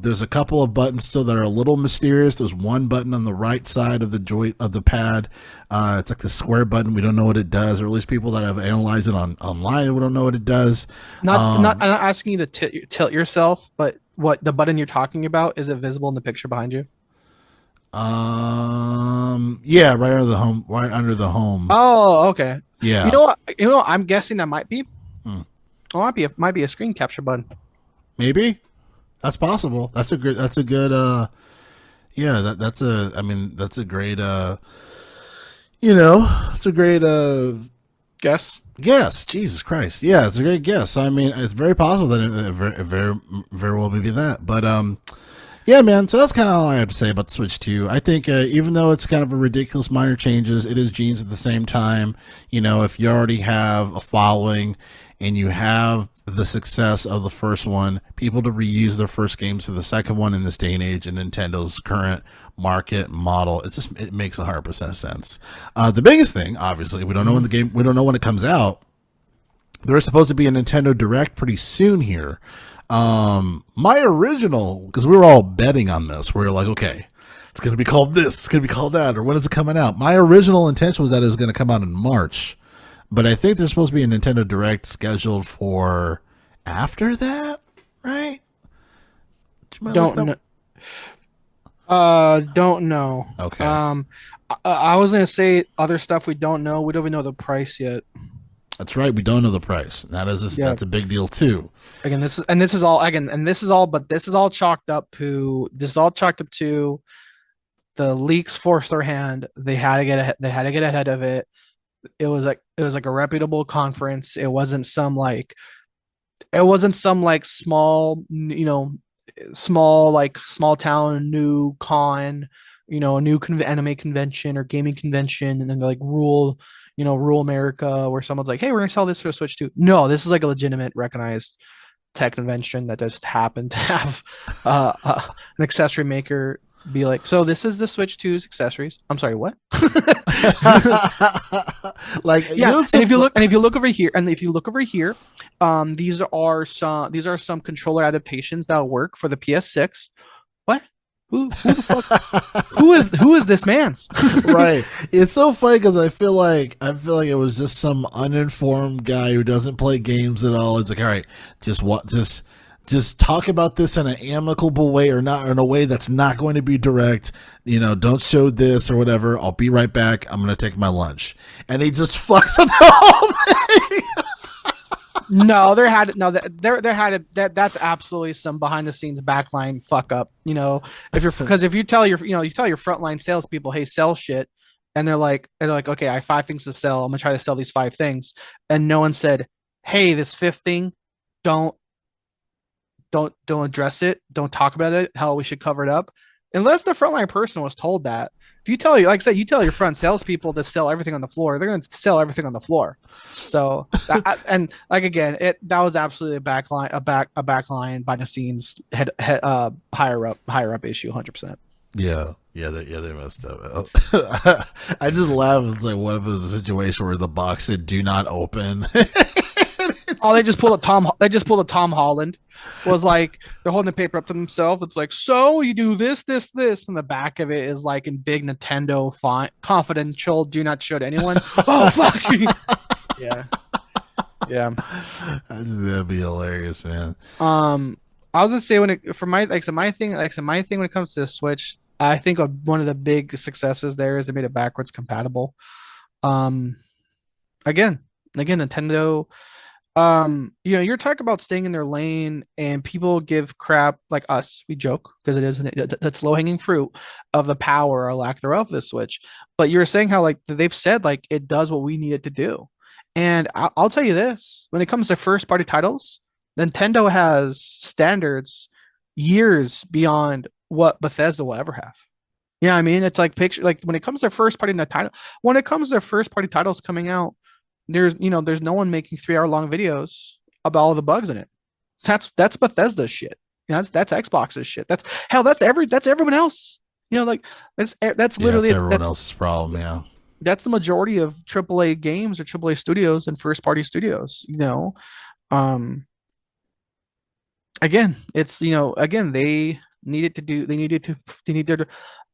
There's a couple of buttons still that are a little mysterious. There's one button on the right side of the pad. It's like the square button. We don't know what it does, or at least people that have analyzed it online, we don't know what it does. I'm not asking you to tilt yourself, but what the button you're talking about, is it visible in the picture behind you? Yeah, right under the home. Oh, okay. Yeah. You know what? I'm guessing that might be. Hmm. Oh, might be a screen capture button. Maybe that's possible. That's a good. Yeah. That's a great. It's a great. Guess. Guess. Jesus Christ. Yeah, it's a great guess. I mean, it's very possible that it very well may be that. But yeah, man. So that's kind of all I have to say about the Switch 2. I think even though it's kind of a ridiculous minor changes, it is genes at the same time. If you already have a following and you have the success of the first one, people to reuse their first games for the second one in this day and age in Nintendo's current market model, it makes 100% sense. The biggest thing, obviously, we don't know when it comes out. There's supposed to be a Nintendo Direct pretty soon here. My original, because we were all betting on this, we were like, okay, it's going to be called this, it's going to be called that, or when is it coming out? My original intention was that it was going to come out in March, but I think there's supposed to be a Nintendo Direct scheduled for after that, right? Don't know. Don't know. Okay. I was gonna say other stuff we don't know. We don't even know the price yet. That's right. We don't know the price. That's a big deal too. Again, this is all chalked up to the leaks forced their hand. They had to get ahead. They had to get ahead of it. It was like a reputable conference. It wasn't some small, small town new con, a new anime convention or gaming convention, and then like rural America, where someone's like, hey, we're gonna sell this for a Switch 2. No, this is like a legitimate recognized tech convention that just happened to have an accessory maker be like, so this is the Switch 2's accessories. I'm sorry, what? Like, yeah, and if you look over here, these are some controller adaptations that work for the PS6. What? Who the fuck? who is this man's? Right. It's so funny because I feel like it was just some uninformed guy who doesn't play games at all. It's like, all right, just talk about this in an amicable way, or not in a way that's not going to be direct. Don't show this or whatever. I'll be right back. I'm going to take my lunch. And he just fucks up the whole thing. No, that's absolutely some behind the scenes backline fuck up. If you tell your frontline salespeople, hey, sell shit, and they're like, okay, I have 5 things to sell. I'm gonna try to sell these 5 things, and no one said, hey, this 5th thing, don't address it, don't talk about it, how we should cover it up, unless the frontline person was told that. If you tell you tell your front salespeople to sell everything on the floor, they're going to sell everything on the floor. So that was absolutely a backline by the scenes higher up issue 100%. Yeah, they messed up. I just laugh. It's like, what if it was a situation where the box said "Do not open"? Oh, they just pulled a Tom Holland. Was like, they're holding the paper up to themselves. It's like, so you do this, and the back of it is like in big Nintendo font, confidential, do not show to anyone. Oh fuck. Yeah. That'd be hilarious, man. I was gonna say my thing when it comes to the Switch, I think one of the big successes there is they made it backwards compatible. Again, Nintendo. You're talking about staying in their lane, and people give crap, like us. We joke because that's low hanging fruit of the power or lack thereof of the Switch. But you're saying how like they've said like it does what we need it to do, and I'll tell you this: when it comes to first party titles, Nintendo has standards years beyond what Bethesda will ever have. You know what I mean? It's like when it comes to first party titles coming out, there's no one making 3-hour long videos about all the bugs in it. That's Bethesda shit. You know, that's Xbox's shit. That's hell. That's everyone else. You know, like that's Yeah, it's literally everyone else's problem. Yeah. that's the majority of AAA games or AAA studios and first party studios. You know, um, again, it's again they needed to they need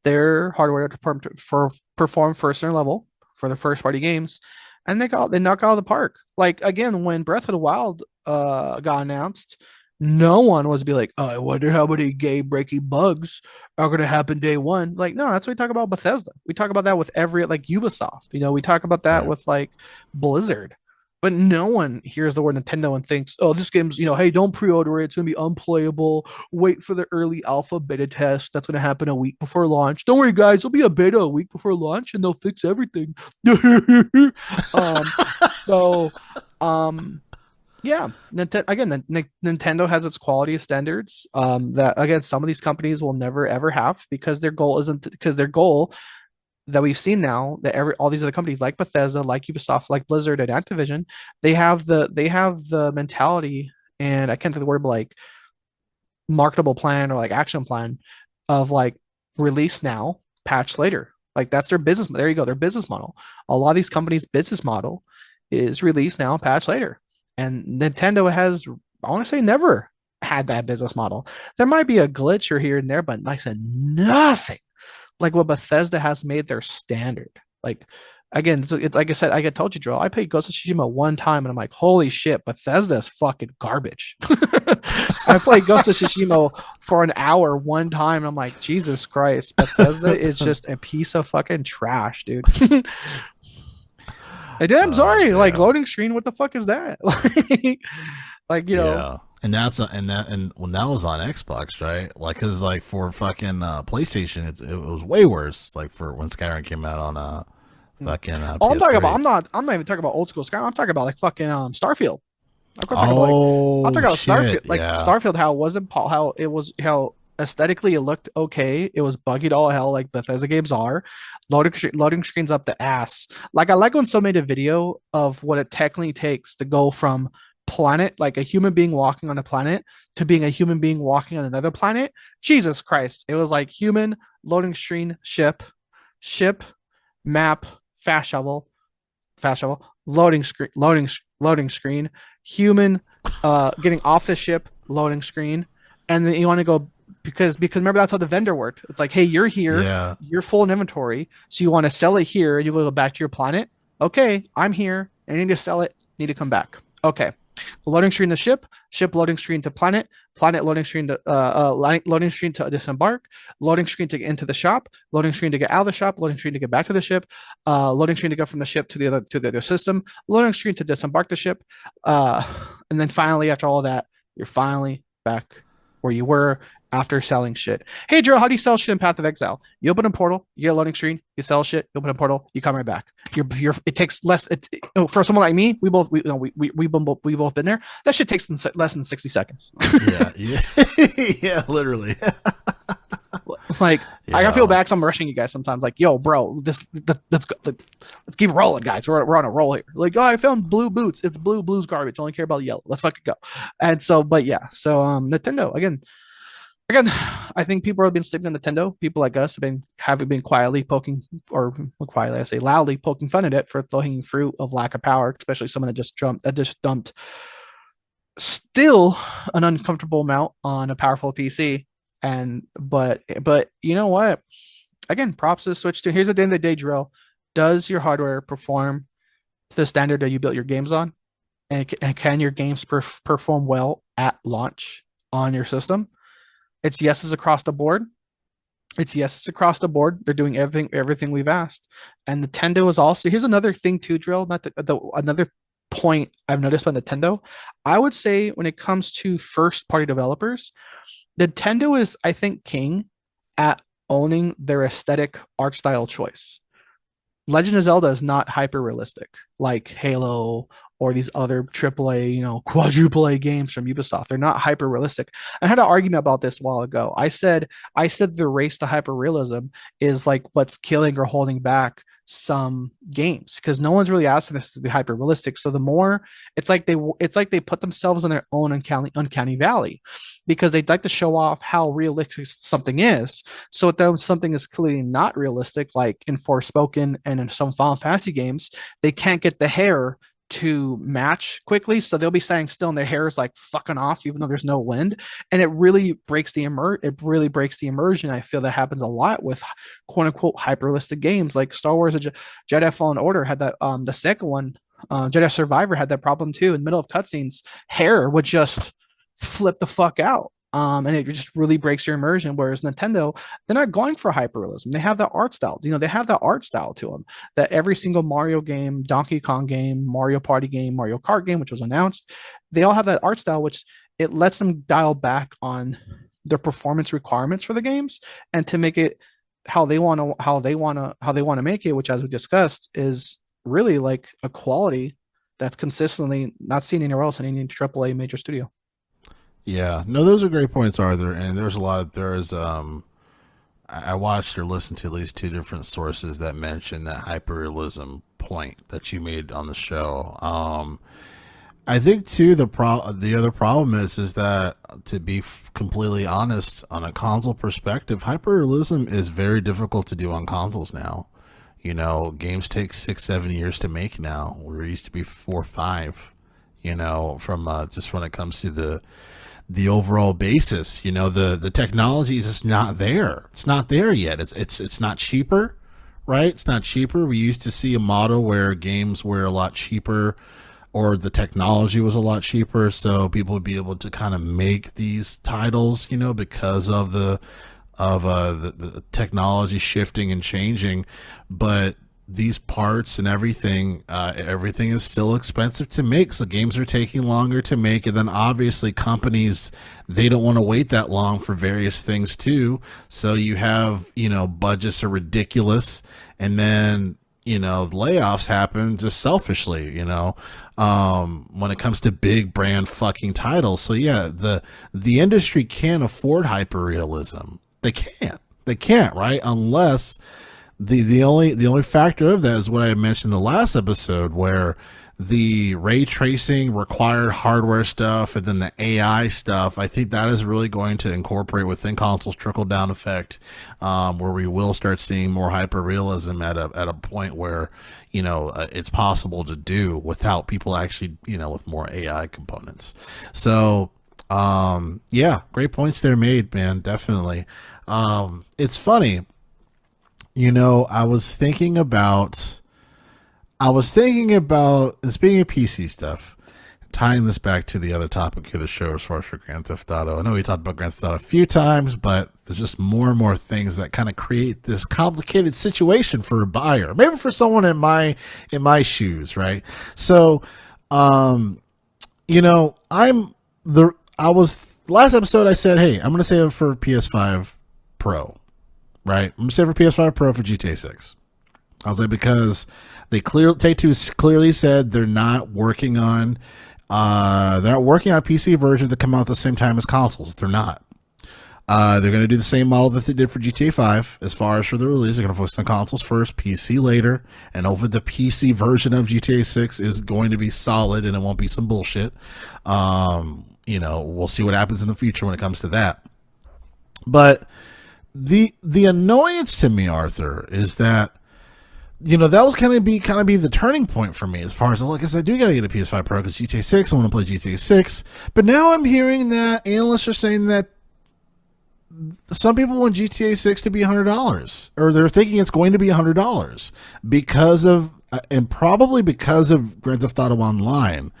their hardware to perform first in level for the first party games, and they knock out of the park. Like again, when Breath of the Wild got announced, no one was be like, oh, I wonder how many game breaking bugs are going to happen day one. Like, no, that's what we talk about Bethesda. We talk about that with every like Ubisoft. We talk about that Right. with like Blizzard. But no one hears the word Nintendo and thinks, oh, this game's, hey, don't pre-order it. It's going to be unplayable. Wait for the early alpha beta test. That's going to happen a week before launch. Don't worry, guys. It'll be a beta a week before launch and they'll fix everything. um, so, yeah, Nintendo has its quality standards that, again, some of these companies will never, ever have because their goal that we've seen now that all these other companies like Bethesda, like Ubisoft, like Blizzard and Activision, they have the mentality, and I can't think of the word, but like marketable plan or like action plan of like release now, patch later. Like that's their business. There you go, their business model. A lot of these companies' business model is release now, patch later. And Nintendo has, I want to say, never had that business model. There might be a glitch or here and there, but like I said, nothing like what Bethesda has made their standard. Like again, it's like I said, I told you, Joe, I played Ghost of Tsushima one time and I'm like, holy shit, Bethesda is fucking garbage. I played Ghost of Tsushima for an hour one time and I'm like, Jesus Christ, Bethesda is just a piece of fucking trash, dude. I'm sorry, like Yeah. loading screen, what the fuck is that? Like, Yeah. And and when that was on Xbox, right? Like, cause like for fucking PlayStation, it was way worse. Like for when Skyrim came out on fucking all I'm talking about, PS3. I'm not even talking about old school Skyrim. I'm talking about like fucking Starfield. I'm Oh talking about shit! Starfield, like Yeah. Starfield, how it wasn't how aesthetically it looked okay. It was buggy to all hell, like Bethesda games are. Loading screens up the ass. Like I like when somebody made a video of what it technically takes to go from planet, like a human being walking on a planet, to being a human being walking on another planet. Jesus Christ! It was like human loading screen, ship, map, fast shovel, loading screen, human getting off the ship, loading screen, and then you want to go because remember that's how the vendor worked. It's like, hey, you're here, Yeah. you're full in inventory, so you want to sell it here, and you go back to your planet. Okay, I'm here, and you need to sell it, need to come back. Okay. Loading screen to ship loading screen to planet loading screen to loading screen to disembark, loading screen to get into the shop, loading screen to get out of the shop, loading screen to get back to the ship, loading screen to go from the ship to the other system, loading screen to disembark the ship, uh, and then finally after all that, you're finally back where you were after selling shit. Hey, Drill, how do you sell shit in Path of Exile? You open a portal, you get a loading screen, you sell shit, you open a portal, you come right back. It takes less. For someone like me, we both been there. That shit takes less than 60 seconds. Yeah. Yeah. Yeah. Literally. Like I gotta feel Yeah. bad because I'm rushing you guys sometimes. Like, yo, bro, let's go, let's keep rolling, guys. We're on a roll here. Like, oh, I found blue boots. It's blue's garbage. I only care about yellow. Let's fucking go. And so, but yeah, so Nintendo again, I think people have been sleeping on Nintendo. People like us have been quietly poking, or quietly, I say loudly poking fun at it for throwing fruit of lack of power, especially someone that just dumped still an uncomfortable amount on a powerful PC. And but you know what? Again, props to Switch 2. Here's at the end of the day, Drill. Does your hardware perform the standard that you built your games on? And can your games perform well at launch on your system? It's yeses across the board. It's yeses across the board. They're doing everything we've asked. And Nintendo is also, here's another thing too, Drill. Not another point I've noticed by Nintendo. I would say when it comes to first party developers, Nintendo is, I think, king at owning their aesthetic art style choice. Legend of Zelda is not hyper realistic like Halo or these other AAA, quadruple A games from Ubisoft. They're not hyper realistic. I had an argument about this a while ago. I said the race to hyper realism is like what's killing or holding back some games because no one's really asking this to be hyper realistic. So the more it's like they put themselves in their own uncanny valley because they'd like to show off how realistic something is. So if something is clearly not realistic, like in Forspoken and in some Final Fantasy games, they can't get the hair to match quickly, so they'll be staying still and their hair is like fucking off even though there's no wind, and it really breaks the immersion. I feel that happens a lot with quote unquote hyperrealistic games like Star Wars Jedi Fallen Order had that. The second one, Jedi Survivor, had that problem too. In the middle of cutscenes, hair would just flip the fuck out. And it just really breaks your immersion. Whereas Nintendo, they're not going for hyperrealism. They have that art style. They have that art style to them that every single Mario game, Donkey Kong game, Mario Party game, Mario Kart game, which was announced, they all have that art style, which it lets them dial back on their performance requirements for the games and to make it how they want to make it, which, as we discussed, is really like a quality that's consistently not seen anywhere else in any AAA major studio. Yeah, no, those are great points, Arthur. And I watched or listened to at least two different sources that mentioned that hyperrealism point that you made on the show. I think too the other problem is that, to be completely honest, on a console perspective, hyperrealism is very difficult to do on consoles now. Games take 6-7 years to make now, where it used to be 4 or 5. From just when it comes to the overall basis, the technology is just not there. It's not there yet. It's not cheaper, right? It's not cheaper. We used to see a model where games were a lot cheaper, or the technology was a lot cheaper, so people would be able to kind of make these titles, because of the technology shifting and changing. But these parts and everything is still expensive to make, so games are taking longer to make. And then obviously companies, they don't want to wait that long for various things too, so you have budgets are ridiculous, and then layoffs happen just selfishly when it comes to big brand fucking titles. So yeah, the industry can't afford hyperrealism. They can't, right? Unless the only factor of that is what I mentioned in the last episode, where the ray tracing required hardware stuff and then the AI stuff, I think that is really going to incorporate within consoles trickle down effect, where we will start seeing more hyper realism at a point where it's possible to do without people actually with more AI components. So yeah, great points there made, man. Definitely. It's funny. I was thinking about, speaking of PC stuff, tying this back to the other topic of the show as far as for Grand Theft Auto. I know we talked about Grand Theft Auto a few times, but there's just more and more things that kind of create this complicated situation for a buyer, maybe for someone in my shoes, right? So, last episode I said, hey, I'm going to save it for PS5 Pro. Right, I'm gonna say for PS5 Pro for GTA 6. I was like, because Take-Two clearly said they're not working on a PC version that come out at the same time as consoles. They're not. They're gonna do the same model that they did for GTA 5 as far as for the release. They're gonna focus on consoles first, PC later, and over the PC version of GTA 6 is going to be solid, and it won't be some bullshit. We'll see what happens in the future when it comes to that. But the annoyance to me, Arthur, is that that was kind of be the turning point for me as far as, like I said, I do gotta get a PS5 Pro because GTA 6, I want to play GTA 6. But now I'm hearing that analysts are saying that some people want GTA 6 to be $100, or they're thinking it's going to be $100 because of, and probably because of Grand Theft Auto Online.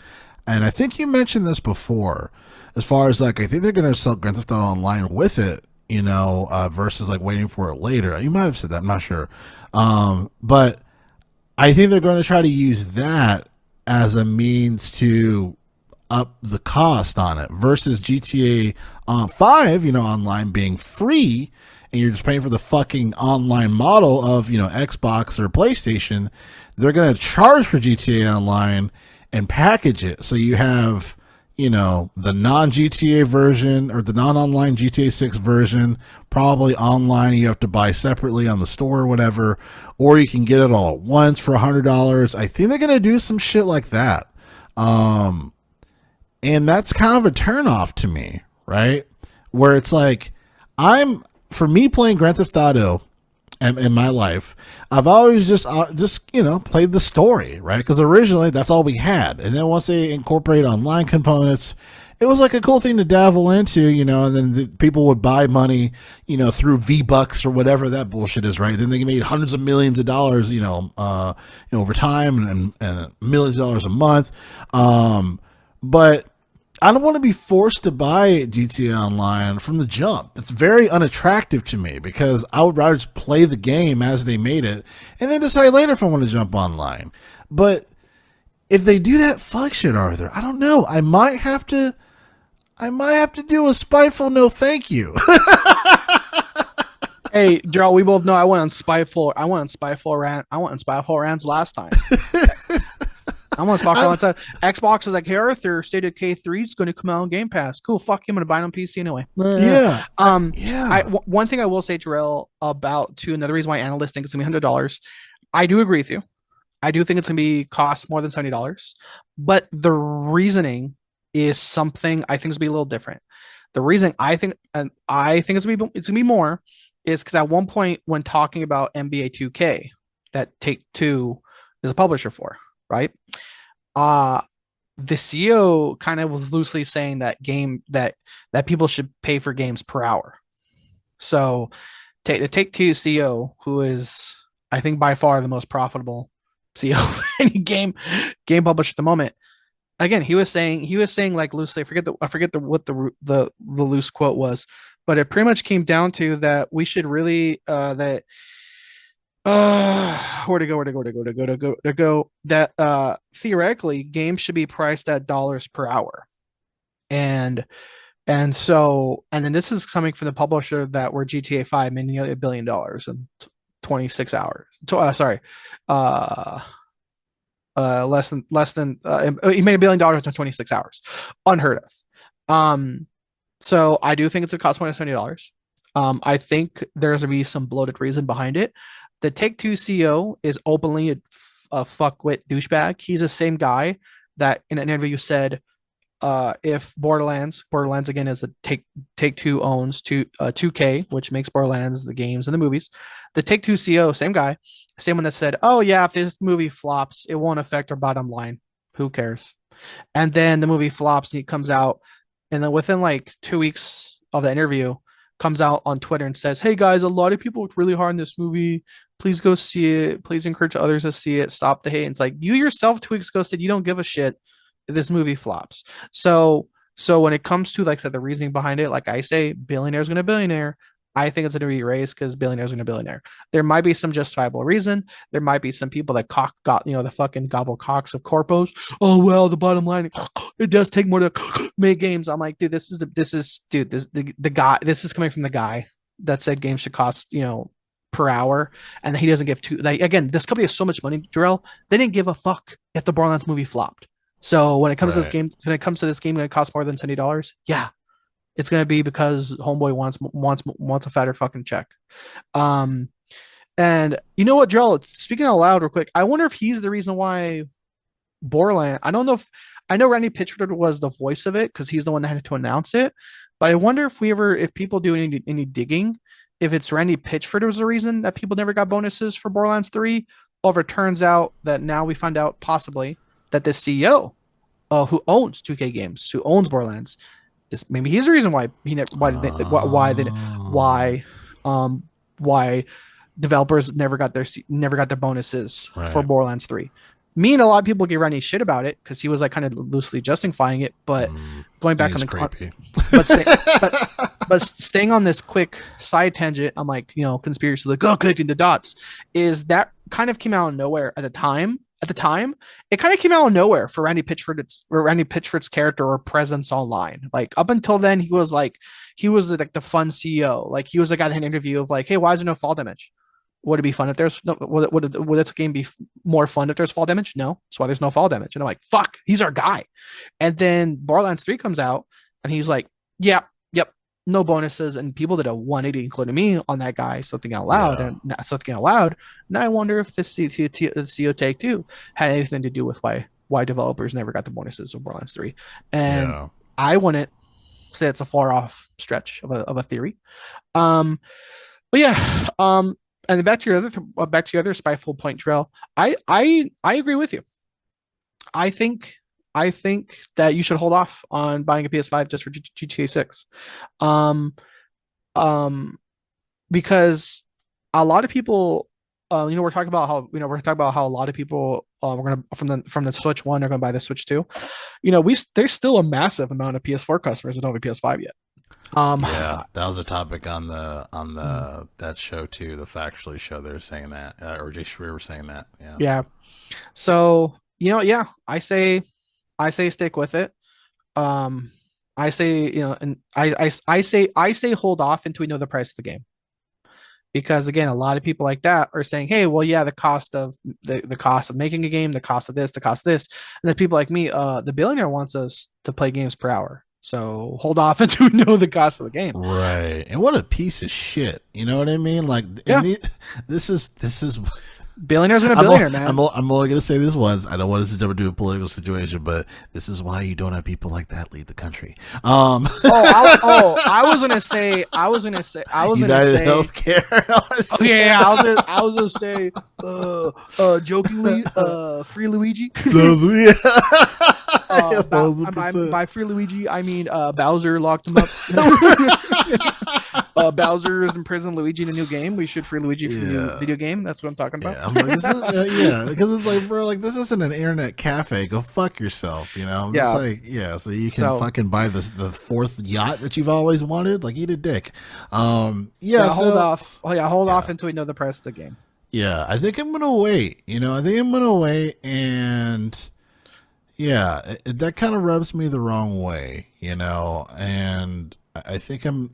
And I think you mentioned this before, as far as like, I think they're going to sell Grand Theft Auto Online with it, versus like waiting for it later. You might have said that, I'm not sure. But I think they're going to try to use that as a means to up the cost on it versus GTA 5, online being free, and you're just paying for the fucking online model of, Xbox or PlayStation. They're going to charge for GTA Online and package it so you have, the non GTA version or the non online GTA 6 version, probably online you have to buy separately on the store or whatever, or you can get it all at once for $100. I think they're gonna do some shit like that. And that's kind of a turnoff to me, right? Where it's like, for me playing Grand Theft Auto in my life, I've always just played the story, right? Because originally that's all we had, and then once they incorporate online components, it was like a cool thing to dabble into, and then people would buy money, through V-Bucks or whatever that bullshit is, right? Then they made hundreds of millions of dollars, over time and millions of dollars a month. But I don't want to be forced to buy GTA Online from the jump. It's very unattractive to me because I would rather just play the game as they made it and then decide later if I want to jump online. But if they do that, fuck shit, Arthur. I don't know. I might have to do a spiteful no thank you. Hey, Gerald, we both know I went on spiteful rants last time. I want to talk about that. Xbox is like, hey, Arthur, State of K3 is going to come out on Game Pass. Cool, fuck you, I'm going to buy it on PC anyway. Yeah. One thing I will say, Terrell, another reason why analysts think it's going to be $100. I do agree with you. I do think it's going to be cost more than $70. But the reasoning is something I think is going to be a little different. The reason I think it's going to be more is because at one point when talking about NBA 2K, that Take-Two is a publisher for, right? The CEO kind of was loosely saying that people should pay for games per hour. So the Take-Two CEO, who is I think by far the most profitable CEO of any game publisher at the moment. Again, he was saying like loosely, I forget what the loose quote was, but it pretty much came down to that we should really that theoretically games should be priced at dollars per hour. And then this is coming from the publisher where GTA 5 made nearly $1 billion in 26 hours. Less than he made $1 billion in 26 hours. Unheard of. So I do think it's a cost more than $70. I think there's gonna be some bloated reason behind it. The Take-Two CEO is openly a fuckwit douchebag. He's the same guy that in an interview said, if Borderlands again is a Take-Two owns 2K, which makes Borderlands the games and the movies. The Take-Two CEO, same guy, same one that said, "Oh yeah, if this movie flops, it won't affect our bottom line. Who cares?" And then the movie flops and he comes out, and then within like 2 weeks of the interview, comes out on Twitter and says, "Hey guys, a lot of people worked really hard on this movie. Please go see it. Please encourage others to see it. Stop the hate." And it's like, you yourself 2 weeks ago said you don't give a shit if this movie flops. So when it comes to, like I said, the reasoning behind it, like I say, billionaire's gonna billionaire. I think it's going to be raised because billionaire's going to billionaire. There might be some justifiable reason. There might be some people that the fucking gobble cocks of corpos. Oh well, the bottom line, it does take more to make games. I'm like, dude, this is coming from the guy that said games should cost per hour, and he doesn't give two. Like again, this company has so much money, Jarrell. They didn't give a fuck if the Borderlands movie flopped. So when it comes to this game, going to cost more than $70. Yeah. It's gonna be because homeboy wants a fatter fucking check. And you know what, Joel? Speaking out loud, real quick, I wonder if he's the reason why Borderland. I don't know I know Randy Pitchford was the voice of it because he's the one that had to announce it. But I wonder if people do any digging, if it's Randy Pitchford was the reason that people never got bonuses for Borderlands 3, or if it turns out that now we find out possibly that the CEO, who owns 2K Games, who owns Borderlands, maybe he's the reason why developers never got their bonuses for Borderlands 3. Me and a lot of people give Randy shit about it because he was like kind of loosely justifying it, but going back on but staying on this quick side tangent, I'm like, conspiracy, like, connecting the dots, is that kind of came out of nowhere at the time. At the time, it kind of came out of nowhere for Randy Pitchford's character or presence online. Like up until then, he was like the fun CEO. Like he was the guy that had an interview of like, "Hey, why is there no fall damage?" Would it be fun if there's no? Would this game be more fun if there's fall damage? No, that's why there's no fall damage. And I'm like, fuck, he's our guy. And then Borderlands 3 comes out, and he's like, yeah, yep, no bonuses. And people did a 180, including me, on that guy. Something out loud, Yeah. and not something out loud. Now I wonder if the CO Take 2 had anything to do with why developers never got the bonuses of Borderlands 3. And Yeah. I wouldn't say it's a far off stretch of a theory. Um, but yeah, and back to your other spiteful point, Trail. I agree with you. I think I think that you should hold off on buying a PS5 just for GTA 6. Um, um, because a lot of people, we're talking about how a lot of people, we're gonna from the Switch One, they're gonna buy the Switch Two. There's still a massive amount of PS4 customers that don't have a PS5 yet. Um, Yeah, that was a topic on the that show too, the Factually show. They were saying that, or Jay Schreier was saying that. Yeah, yeah. So, yeah, I say stick with it. Um, I say, and I say hold off until we know the price of the game. Because again, a lot of people like that are saying, "Hey, well, yeah, the cost of making a game, the cost of this, the cost of this," and then people like me, the billionaire wants us to play games per hour, so hold off until we know the cost of the game. right. And what a piece of shit. You know what I mean? Like, Yeah, this is. billionaire's gonna I'm, billionaire, man. I'm only going to say this once. I don't want us to jump into a political situation, but this is why you don't have people like that lead the country. I was gonna United say, Healthcare. oh yeah, I was gonna say, jokingly, Free Luigi. Those, By Free Luigi, I mean Bowser locked him up. Bowser is in prison. Luigi in a new game. We should free Luigi from the new Yeah. video game. That's what I'm talking about. Yeah, I'm like, this is, yeah, because it's like, bro, like this isn't an internet cafe. Go fuck yourself, you know. I'm just Yeah. like, yeah, so you can So fucking buy the fourth yacht that you've always wanted. Like, eat a dick. yeah, So hold off. Oh yeah, hold yeah, off until we know the price of the game. yeah, I think I'm gonna wait. I think I'm gonna wait, and yeah, that kind of rubs me the wrong way, and I think I'm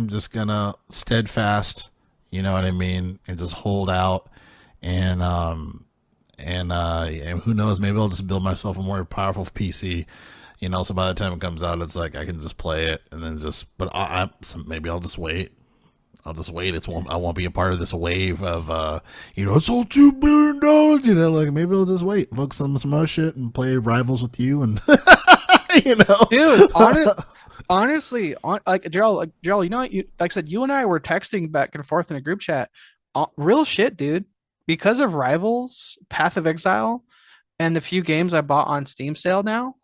just gonna steadfast, you know what I mean, and just hold out, and and who knows, maybe I'll just build myself a more powerful PC, so by the time it comes out, it's like I can just play it, and then but maybe I'll just wait. I'll just wait. I won't be a part of this wave of it's all $2 billion. Like maybe I'll just wait, focus on some other shit, and play Rivals with you, and Dude, honestly, like Gerald, like I said, you and I were texting back and forth in a group chat. Real shit, dude. Because of Rivals, Path of Exile, and the few games I bought on Steam sale now,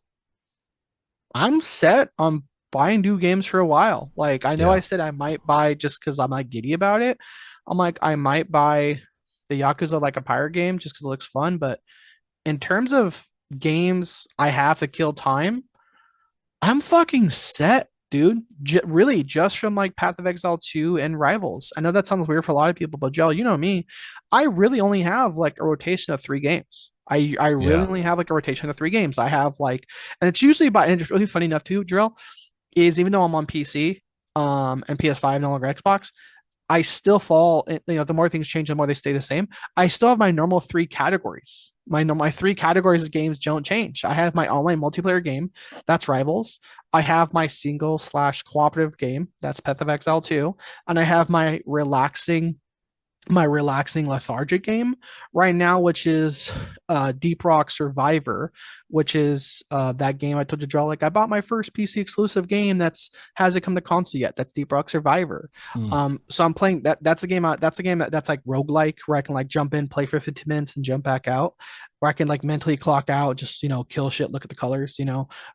I'm set on buying new games for a while. Like I know I yeah, said I might buy just because I'm like giddy about it. I'm like I might buy the Yakuza like a pirate game just because it looks fun. But in terms of games I have to kill time, I'm fucking set, dude. Really, just from like Path of Exile 2 and Rivals. I know that sounds weird for a lot of people, but Joe, you know me, I really only have like a rotation of three games. I really yeah, only have like a rotation of three games. I have like, and it's usually and it's really funny enough too, Drill, is even though I'm on PC, and PS5 no longer Xbox, I still fall. The more things change, the more they stay the same. I still have my normal three categories. My three categories of games don't change. I have my online multiplayer game, that's Rivals. I have my single/cooperative game, that's Path of Exile 2, and I have my relaxing lethargic game right now, which is Deep Rock Survivor, which is that game I told you, draw. Like I bought my first PC exclusive game that's hasn't come to console yet. That's Deep Rock Survivor. mm, So I'm playing that. That's a game. That's a game that's like roguelike, where I can like jump in, play for 15 minutes, and jump back out. Where I can like mentally clock out, just kill shit, look at the colors.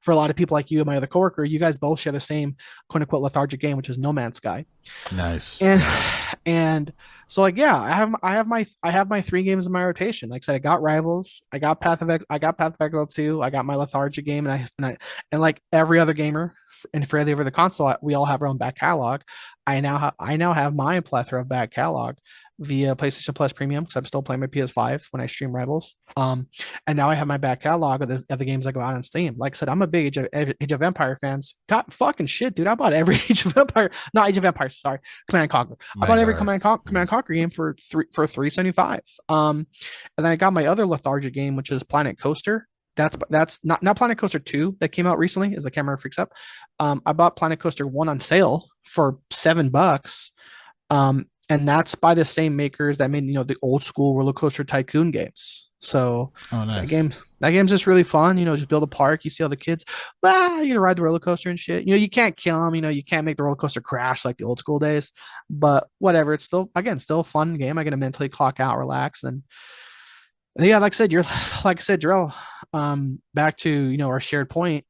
For a lot of people like you and my other coworker, you guys both share the same quote unquote lethargic game, which is No Man's Sky. nice, And nice, and so like yeah, I have my three games in my rotation. Like I said, I got Rivals, I got Path of Exile 2, I got my lethargic game, and like every other gamer and for every other console, we all have our own back catalog. I now have my plethora of back catalog via PlayStation Plus Premium because I'm still playing my PS5 when I stream Rivals. And now I have my back catalog of the games that go out on Steam. Like I said, I'm a big Age of Empire fans. God fucking shit, dude! I bought every Age of Empire, not Age of Empires, sorry, Command and Conquer. I bought every Command and Conquer game for $375. And then I got my other lethargic game, which is Planet Coaster. That's not Planet Coaster 2 that came out recently, as the camera freaks up. I bought Planet Coaster 1 on sale for $7. And that's by the same makers that made, the old school roller coaster tycoon games. So nice. that game's just really fun. Just build a park. You see all the kids, you're gonna ride the roller coaster and shit. You can't kill them. You can't make the roller coaster crash like the old school days. But whatever. It's still a fun game. I get to mentally clock out, relax, and yeah, like I said, Jarrell. Back to our shared point.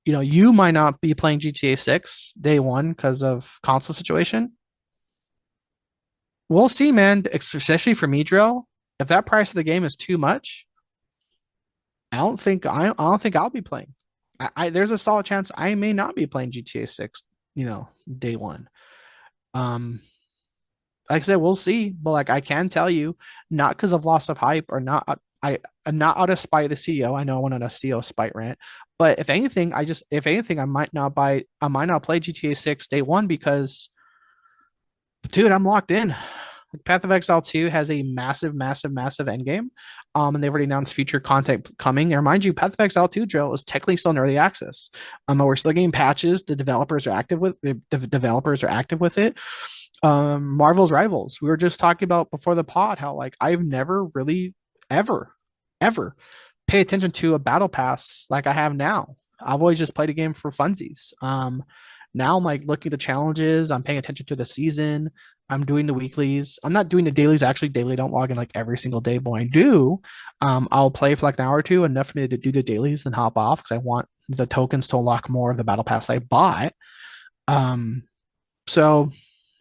You might not be playing GTA 6 day one because of console situation. We'll see, man. Especially for me, Drill. If that price of the game is too much, I don't think I'll be playing. There's a solid chance I may not be playing GTA 6, day one. Like I said, we'll see. But like I can tell you, not because of loss of hype or not, not out of spite of the CEO. I know I went on a CEO spite rant, but if anything, I might not play GTA 6 day one because, dude, I'm locked in. Path of Exile 2 has a massive, massive, massive end game. And they've already announced future content coming. And remind you, Path of Exile 2, Joe, is technically still in early access. We're still getting patches. The developers are active with it. Marvel's Rivals. We were just talking about before the pod how like I've never really ever pay attention to a battle pass like I have now. I've always just played a game for funsies. Now I'm like looking at the challenges. I'm paying attention to the season. I'm doing the weeklies. I'm not doing the dailies. Actually, daily don't log in like every single day, but when I do, I'll play for like an hour or two, enough for me to do the dailies and hop off because I want the tokens to unlock more of the battle pass I bought. So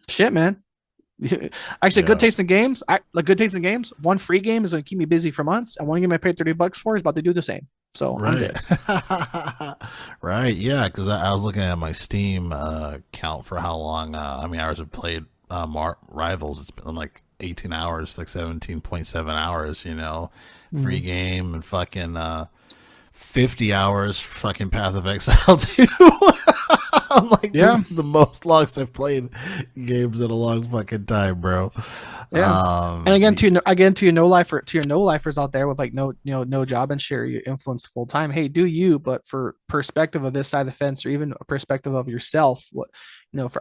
shit, man. Actually, good taste in games. Good taste in games. One free game is going to keep me busy for months, and one game I paid $30 for is about to do the same. So right, right, yeah. Because I was looking at my Steam count for how long, how many hours I've played Rivals. It's been like 18 hours, like 17.7 hours. Free game and fucking 50 hours for fucking Path of Exile 2. I'm like, this is the most logs I've played games in a long fucking time, bro. Yeah. And again, to your no lifers out there with like no job and share your influence full time. Hey, do you? But for perspective of this side of the fence, or even a perspective of yourself,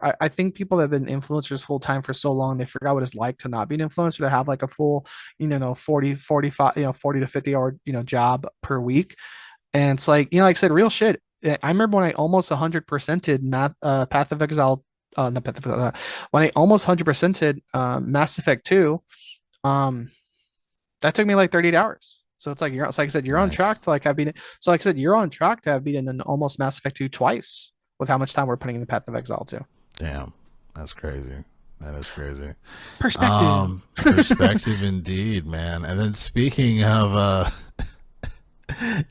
I think people that have been influencers full time for so long, they forgot what it's like to not be an influencer, to have like a full, 40 to 50 hour, job per week. And it's like, like I said, real shit. I remember when I almost 100%ed Path of Exile, not Path of when I almost 100%ed Mass Effect 2, that took me like 38 hours. So it's like like I said, you're on track to like have beaten. So like I said, you're on track to have beaten an almost Mass Effect 2 twice with how much time we're putting in the Path of Exile 2. Damn, that's crazy. That is crazy. Perspective indeed, man. And then speaking of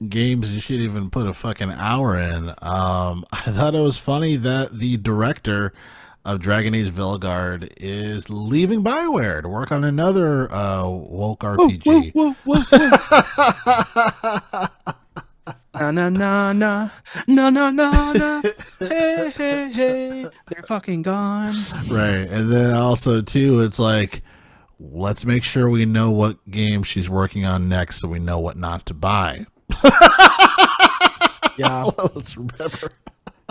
games you should even put a fucking hour in, I thought it was funny that the director of Dragon Age Veilguard is leaving BioWare to work on another woke RPG. No. Hey. They're fucking gone. Right. And then also too, it's like, let's make sure we know what game she's working on next so we know what not to buy. Yeah. Let's remember.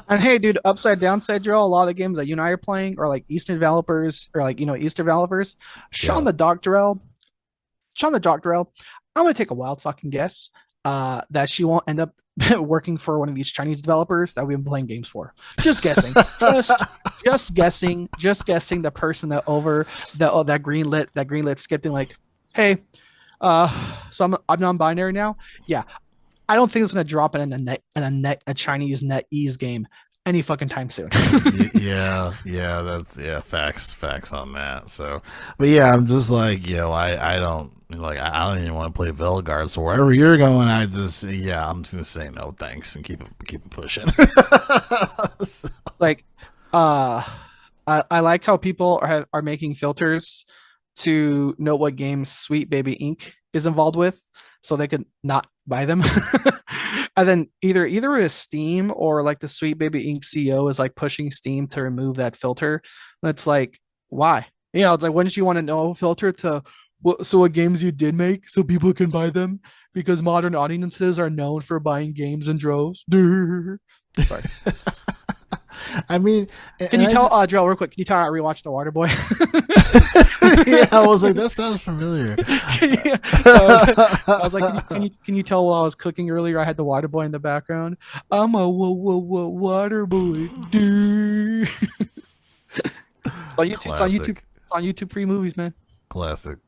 And hey, dude, upside downside, Joe, a lot of the games that you and I are playing are like Eastern developers or like, Eastern developers. Sean the Doctorel. I'm going to take a wild fucking guess that she won't end up working for one of these Chinese developers that we've been playing games for. Just guessing. just guessing the person that that greenlit skipped in like, hey, so I'm non-binary now. Yeah. I don't think it's gonna drop in a Chinese NetEase game any fucking time soon. Facts on that. So, but yeah, I'm just like, I don't even want to play Veilguard. So wherever you're going, I'm just gonna say no thanks and keep it pushing. Like, I like how people are making filters to know what games Sweet Baby Inc. is involved with, so they could not buy them. And then either with Steam or like the Sweet Baby Inc. CEO is like pushing Steam to remove that filter. And it's like, why? It's like, wouldn't you want to know filter to what games you did make so people can buy them? Because modern audiences are known for buying games in droves. Sorry. I mean, Can you and tell, Joel, real quick? Can you tell I rewatched The Water Boy? yeah, I was like, that sounds familiar. I was like, can you tell while I was cooking earlier? I had The Water Boy in the background. I'm a water boy. It's on YouTube. It's on YouTube. Classic, It's on YouTube. Free movies, man. classic.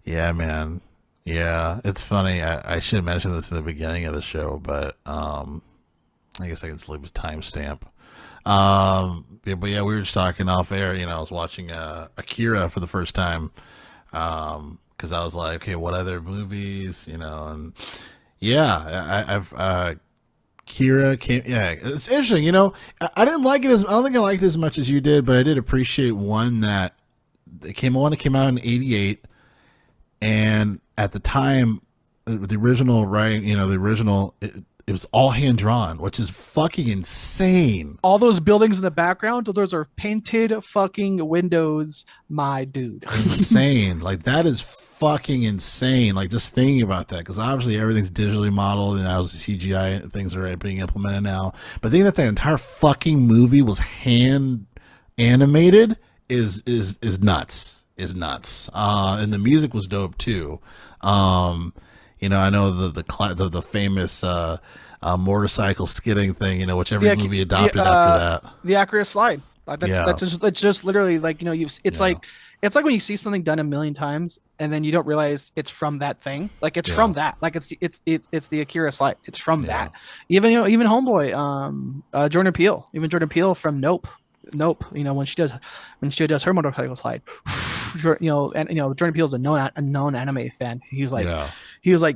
Yeah, man. Yeah, it's funny. I should mention this in the beginning of the show, but I guess I can just leave a timestamp. Yeah, but yeah, we were just talking off air. I was watching Akira for the first time because I was like, okay, what other movies? And yeah, I've Kira came. Yeah, it's interesting. I didn't like it as I don't think I liked it as much as you did, but I did appreciate one that it came out in '88, and at the time, the original writing, the original. It was all hand drawn, which is fucking insane. All those buildings in the background, those are painted fucking windows, my dude. Insane. Like, that is fucking insane. Like, just thinking about that, because obviously everything's digitally modeled and now CGI things are being implemented now. But thinking that entire fucking movie was hand animated is nuts. Is nuts. And the music was dope too. I know the famous motorcycle skidding thing. Which every movie adopted after that. The Akira slide. That's just literally like it's Yeah. like it's like when you see something done a million times and then you don't realize it's from that thing. Like it's from that. Like it's the Akira slide. It's from that. Even Homeboy, Jordan Peele, from Nope. When she does her motorcycle slide, Jordan Peele's a known anime fan. He was like,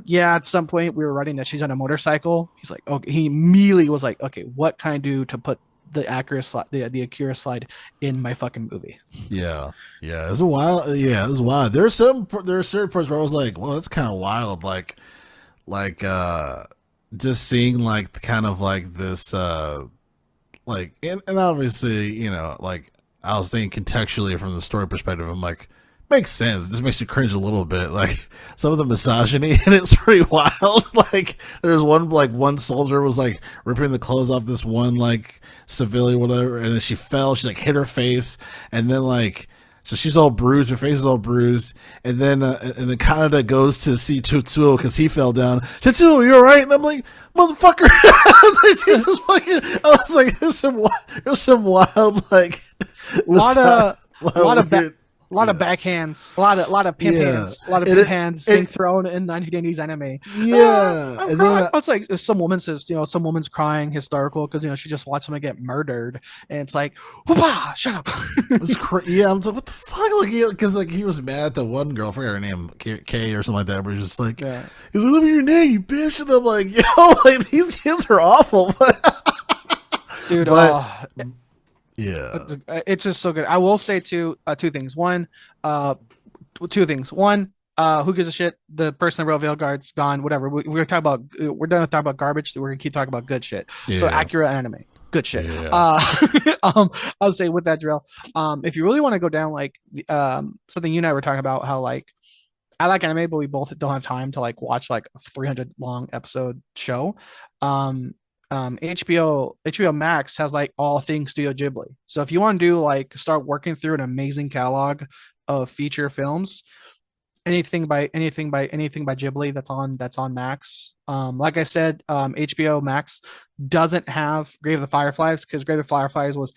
yeah, at some point we were writing that she's on a motorcycle. He's like, okay. He immediately was like, okay, what can I do to put the Akira slide, the Akira slide in my fucking movie? Yeah. It's a wild. Yeah, it was wild. There are certain parts where I was like, well, that's kind of wild. Like just seeing like kind of like this and obviously, like I was thinking contextually from the story perspective, I'm like, makes sense. This makes you cringe a little bit. Like some of the misogyny and it's pretty wild. Like there's one soldier was like ripping the clothes off this one like civilian, whatever, and then she fell, she like hit her face, and then like so she's all bruised, her face is all bruised, and then Kaneda goes to see Tetsuo because he fell down. Tetsuo, you alright? And I'm like, motherfucker! I was like, there's some wild like A lot of weird- backhands, a lot of pimp hands, being thrown in 1980s anime. Yeah, I'm crying. It's like some woman says, some woman's crying hysterical because she just watched someone get murdered, and it's like, whoopah, shut up. It's yeah, I'm like, what the fuck? Like, because he was mad at the one girl, I forgot her name, Kay or something like that. But he's just like, Yeah. he's like, look at your name, you bitch, and I'm like, yo, like these kids are awful, Dude. Yeah, It's just so good. I will say two things. One, two things. One, who gives a shit? The person that wrote Veilguard's gone. Whatever. We're talking about. We're done with talking about garbage. So we're gonna keep talking about good shit. So Yeah. Akira anime, good shit. Yeah. I'll say with that drill. If you really want to go down like something you and I were talking about, how like I like anime, but we both don't have time to like watch like a 300 long episode show. HBO Max has like all things Studio Ghibli. So if you want to do like start working through an amazing catalog of feature films, anything by Ghibli that's on Max. Like I said, HBO Max doesn't have Grave of the Fireflies because Grave of the Fireflies was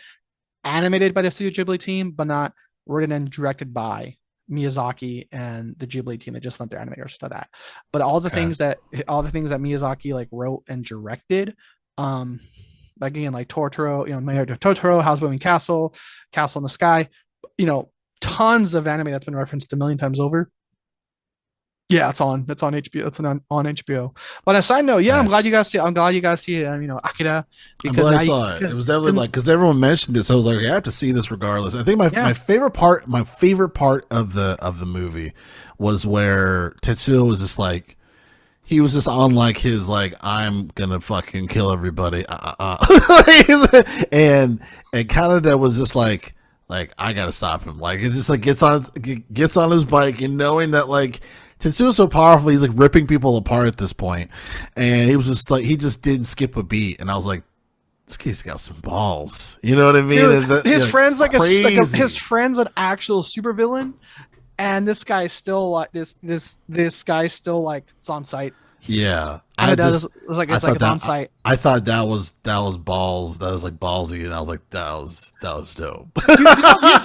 animated by the Studio Ghibli team, but not written and directed by Miyazaki and the Ghibli team. They just let their animators for that. But all the things that Miyazaki like wrote and directed, like again, like Totoro, Totoro, House Moving Castle, Castle in the Sky, tons of anime that's been referenced a million times over. Yeah, it's on. It's on HBO. It's on HBO. But a side note, yeah, I'm glad Nice. you guys see. I'm glad you guys see, Akira, I'm because glad I now you saw it. It because was definitely like because everyone mentioned it, so I was like, I have to see this regardless. I think yeah, my favorite part of the movie was where Tetsuo was just like he was just on like his like I'm gonna fucking kill everybody, and Canada was just like I gotta stop him. Like it just like gets on his bike and knowing that like Tetsuo's so powerful, he's like ripping people apart at this point, and he was just like he just didn't skip a beat, and I was like this kid's got some balls. You know what I mean? dude, And that, his it's friend's his crazy. friend's an actual supervillain, and this guy's still like this guy's still like it's on site. Yeah, And I it does just it's I like thought it's on that site. I thought that was balls. That was like ballsy, and I was like that was dope. You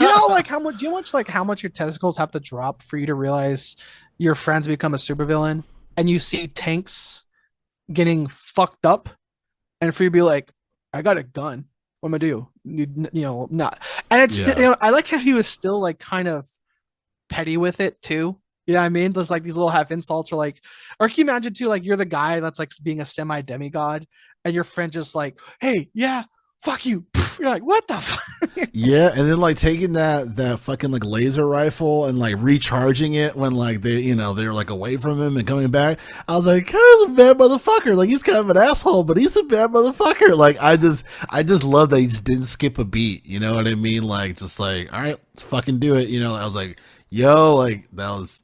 know like how much like how much your testicles have to drop for you to realize your friends become a supervillain, and you see tanks getting fucked up, and for you to be like, I got a gun. What am I do? Not. And it's still, Yeah, I like how he was still like kind of petty with it too. You know what I mean? There's like these little half insults or like, or can you imagine too, like you're the guy that's like being a semi demigod and your friend just like, hey, yeah, fuck you. You're like, what the fuck? yeah, and then like taking that fucking like laser rifle and like recharging it when like they're like away from him and coming back. I was like, kind of a bad motherfucker. Like he's kind of an asshole, but he's a bad motherfucker. Like I just love that he just didn't skip a beat. You know what I mean? Like just like all right, let's fucking do it. I was like, yo, like that was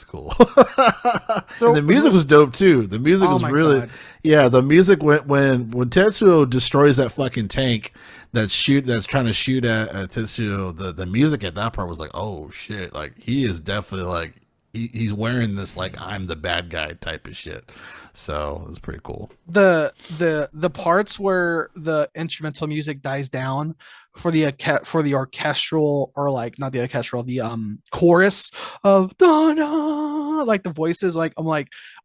cool. And So, the music was dope too. The music oh was my really, God. yeah. The music when Tetsuo destroys that fucking tank that's trying to shoot at Tetsuo. The music at that part was like, oh shit! Like he is definitely like he's wearing this like I'm the bad guy type of shit. So it was pretty cool. The parts where the instrumental music dies down for the orchestral or like not the orchestral the chorus of da, like the voices like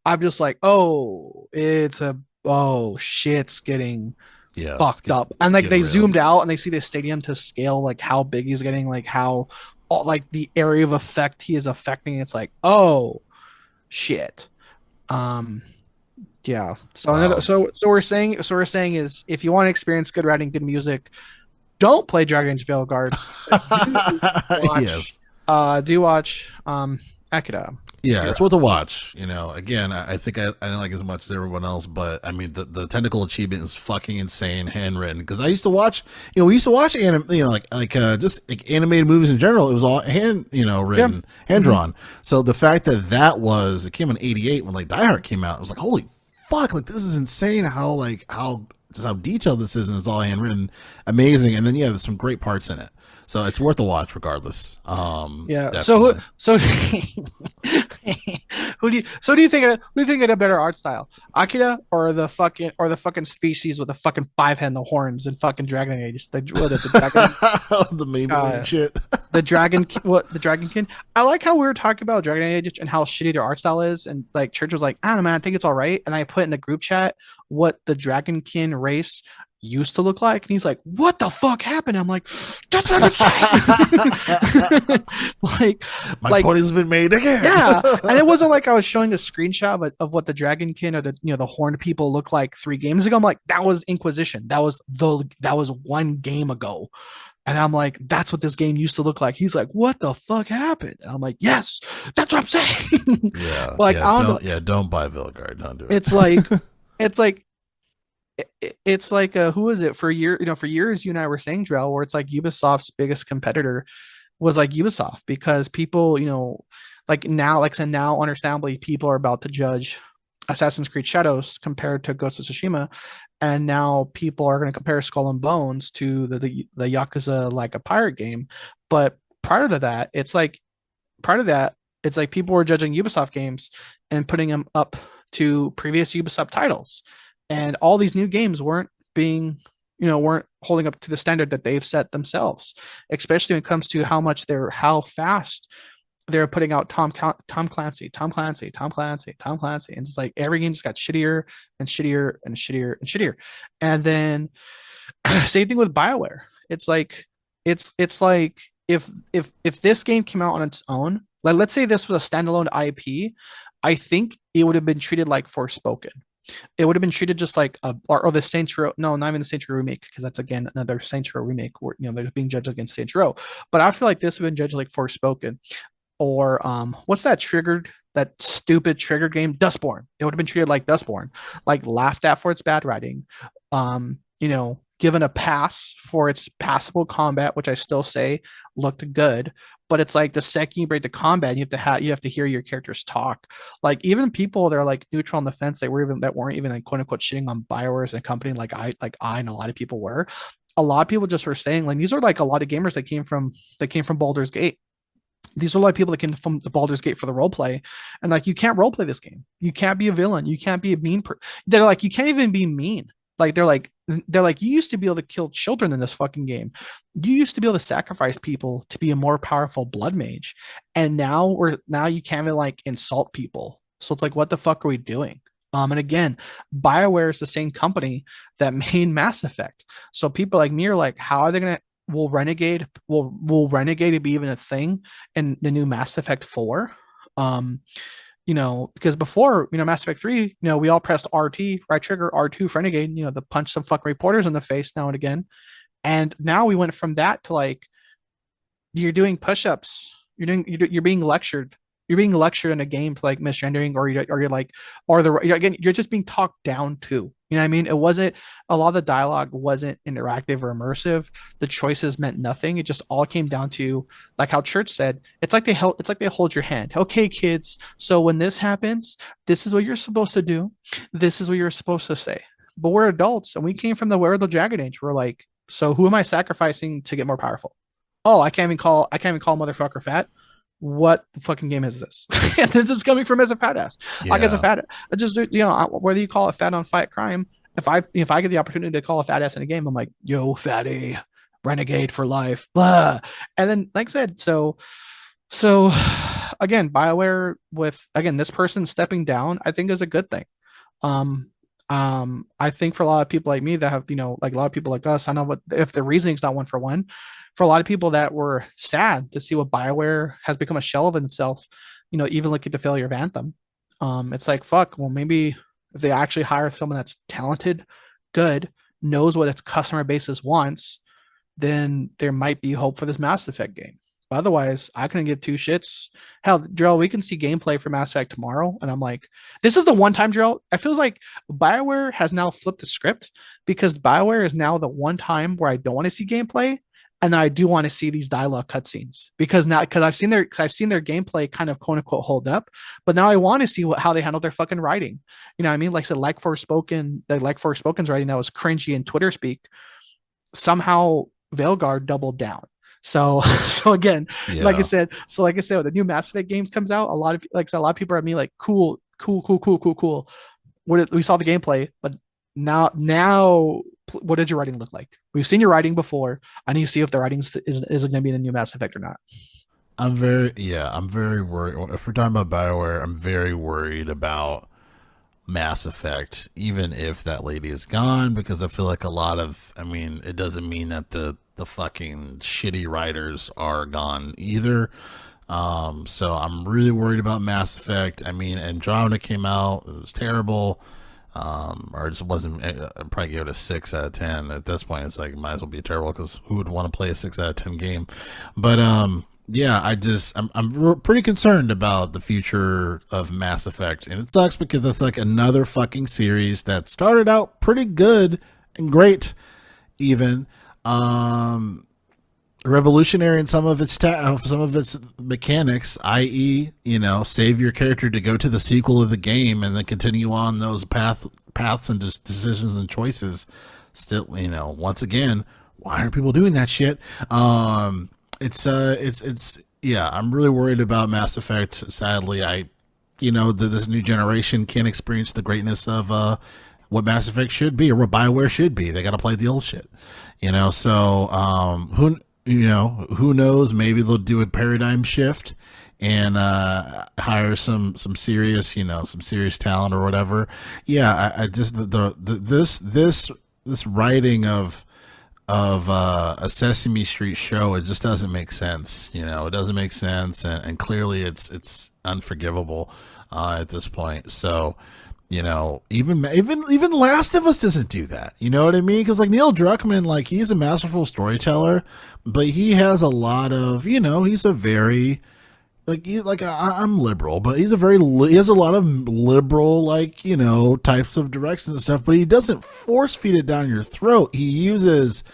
I'm just like oh shit's getting Yeah, fucked up, and it's like getting they real. zoomed out and they see the stadium to scale like how big he's getting, like how like the area of effect he is affecting. It's like oh shit. um yeah. Wow. We're saying is if you want to experience good writing, good music, don't play Dragon Age Veilguard. Do watch Yes. do watch Akira. Yeah, Akira. it's worth a watch. Again, I think I didn't like it as much as everyone else, but I mean, the technical achievement is fucking insane, handwritten. Because I used to watch, we used to watch just like animated movies in general. It was all Yeah. written, hand Hmm. drawn. So the fact that it came in '88 when like Die Hard came out, it was like holy fuck, like this is insane. How detailed this is, and it's all handwritten, amazing. And then yeah, there's some great parts in it. So it's worth a watch regardless. Yeah. Definitely. So do you think had a better art style? Akira or the fucking species with the fucking five head and the horns and fucking Dragon Age? The dragon The Maybelline uh shit. the Dragon Kin. I like how we were talking about Dragon Age and how shitty their art style is, and like Church was like, I don't know, man, I think it's all right. And I put in the group chat what the Dragon Kin race used to look like, and he's like, "What the fuck happened?" I'm like, "That's what I'm saying." like, My like point has been made again. yeah, and it wasn't like I was showing a screenshot of what the Dragonkin or the horned people look like 3 games ago. I'm like, that was Inquisition. That was 1 game ago. And I'm like, that's what this game used to look like. He's like, what the fuck happened? And I'm like, yes, that's what I'm saying. Yeah, Like, yeah. I don't know. Don't buy Veilguard. Don't do It's it. like, it's like, it's like, who is it for for years, you and I were saying, Drell, where it's like Ubisoft's biggest competitor was like Ubisoft because people, like now, like I said, now, understandably, people are about to judge Assassin's Creed Shadows compared to Ghost of Tsushima, and now people are going to compare Skull and Bones to the Yakuza like a pirate game. But prior to that, it's like people were judging Ubisoft games and putting them up to previous Ubisoft titles, and all these new games weren't holding up to the standard that they've set themselves, especially when it comes to how fast they're putting out Tom Clancy, Tom Clancy, Tom Clancy, Tom Clancy, and it's like every game just got shittier and shittier and shittier and shittier. And then same thing with BioWare. It's like if this game came out on its own, like let's say this was a standalone IP, I think it would have been treated like Forspoken. It would have been treated just like or the Saints Row. No, not even the Saints Row remake, because that's again another Saints Row remake where they're being judged against Saints Row. But I feel like this would have been judged like Forspoken, or what's that stupid triggered game, Dustborn. It would have been treated like Dustborn, like laughed at for its bad writing, given a pass for its passable combat, which I still say looked good. But it's like the second you break the combat, you have to hear your characters talk. Like even people that are like neutral on the fence, that weren't even like quote unquote shitting on BioWare as a company, like I and a lot of people were. A lot of people just were saying like these are like a lot of gamers that came from Baldur's Gate. These are a lot of people that came from the Baldur's Gate for the role play, and like you can't role play this game. You can't be a villain. You can't be a they're like you can't even be mean. Like they're like you used to be able to kill children in this fucking game. You used to be able to sacrifice people to be a more powerful blood mage, and now you can't even like insult people. So it's like what the fuck are we doing? And again, BioWare is the same company that made Mass Effect. So people like me are like, how are they gonna will Renegade be even a thing in the new Mass Effect 4? Because before, Mass Effect 3, we all pressed RT, right trigger, R2 for Renegade, to punch some fucking reporters in the face now and again. And now we went from that to like you're doing push-ups, you're being lectured. You're being lectured in a game for like misgendering, you're just being talked down to. You know what I mean? It wasn't a lot of the dialogue wasn't interactive or immersive. The choices meant nothing. It just all came down to like how Church said. It's like they hold your hand. Okay, kids. So when this happens, this is what you're supposed to do. This is what you're supposed to say. But we're adults, and we came from the Where the Dragon Age. We're like, so who am I sacrificing to get more powerful? Oh, I can't even call motherfucker fat. What the fucking game is this? And this is coming from as a fat ass. Like as a fat, just whether you call it fat on fight crime. If I get the opportunity to call a fat ass in a game, I'm like, yo, fatty, renegade for life, blah. And then, like I said, so again, BioWare with this person stepping down, I think is a good thing. I think for a lot of people like me that have, like a lot of people like us, I know what if the reasoning's not one for one. For a lot of people that were sad to see what BioWare has become a shell of itself, even look at the failure of Anthem. It's like, fuck, well, maybe if they actually hire someone that's talented, good, knows what its customer basis wants, then there might be hope for this Mass Effect game. But otherwise, I couldn't give two shits. Hell, Drell, we can see gameplay for Mass Effect tomorrow. And I'm like, this is the one time, Drell, I feel like BioWare has now flipped the script, because BioWare is now the one time where I don't want to see gameplay. And I do want to see these dialogue cutscenes, because I've seen their gameplay kind of quote unquote hold up, but now I want to see how they handle their fucking writing. You know what I mean? Like I said, Forspoken's writing that was cringy in Twitter speak. Somehow Veilguard doubled down. So again, Yeah. like I said, when the new Mass Effect games comes out, a lot of people are me like, cool. We saw the gameplay, but now what did your writing look like? We've seen your writing before. I need to see if the writing is going to be in the new Mass Effect or not. I'm very worried. If we're talking about BioWare, I'm very worried about Mass Effect, even if that lady is gone, because I feel like it doesn't mean that the fucking shitty writers are gone either. So I'm really worried about Mass Effect. Andromeda came out, it was terrible. Or it just wasn't. I'd probably give it a 6 out of 10. At this point, it's like, might as well be terrible, because who would want to play a 6 out of 10 game? But yeah, I'm pretty concerned about the future of Mass Effect, and it sucks because it's like another fucking series that started out pretty good and great, even revolutionary in some of its mechanics, i.e., save your character to go to the sequel of the game and then continue on those paths and decisions and choices. Still, once again, why aren't people doing that shit? I'm really worried about Mass Effect. Sadly, this new generation can't experience the greatness of what Mass Effect should be, or what BioWare should be. They got to play the old shit, so who knows? Maybe they'll do a paradigm shift and hire some serious talent or whatever. Yeah, I just this writing of a Sesame Street show. It just doesn't make sense. It doesn't make sense, and clearly it's unforgivable at this point. So, even Last of Us doesn't do that. You know what I mean? Because like Neil Druckmann, like he's a masterful storyteller, but he has a lot of, he's a very I'm liberal, but he has a lot of liberal types of directions and stuff. But he doesn't force feed it down your throat. He uses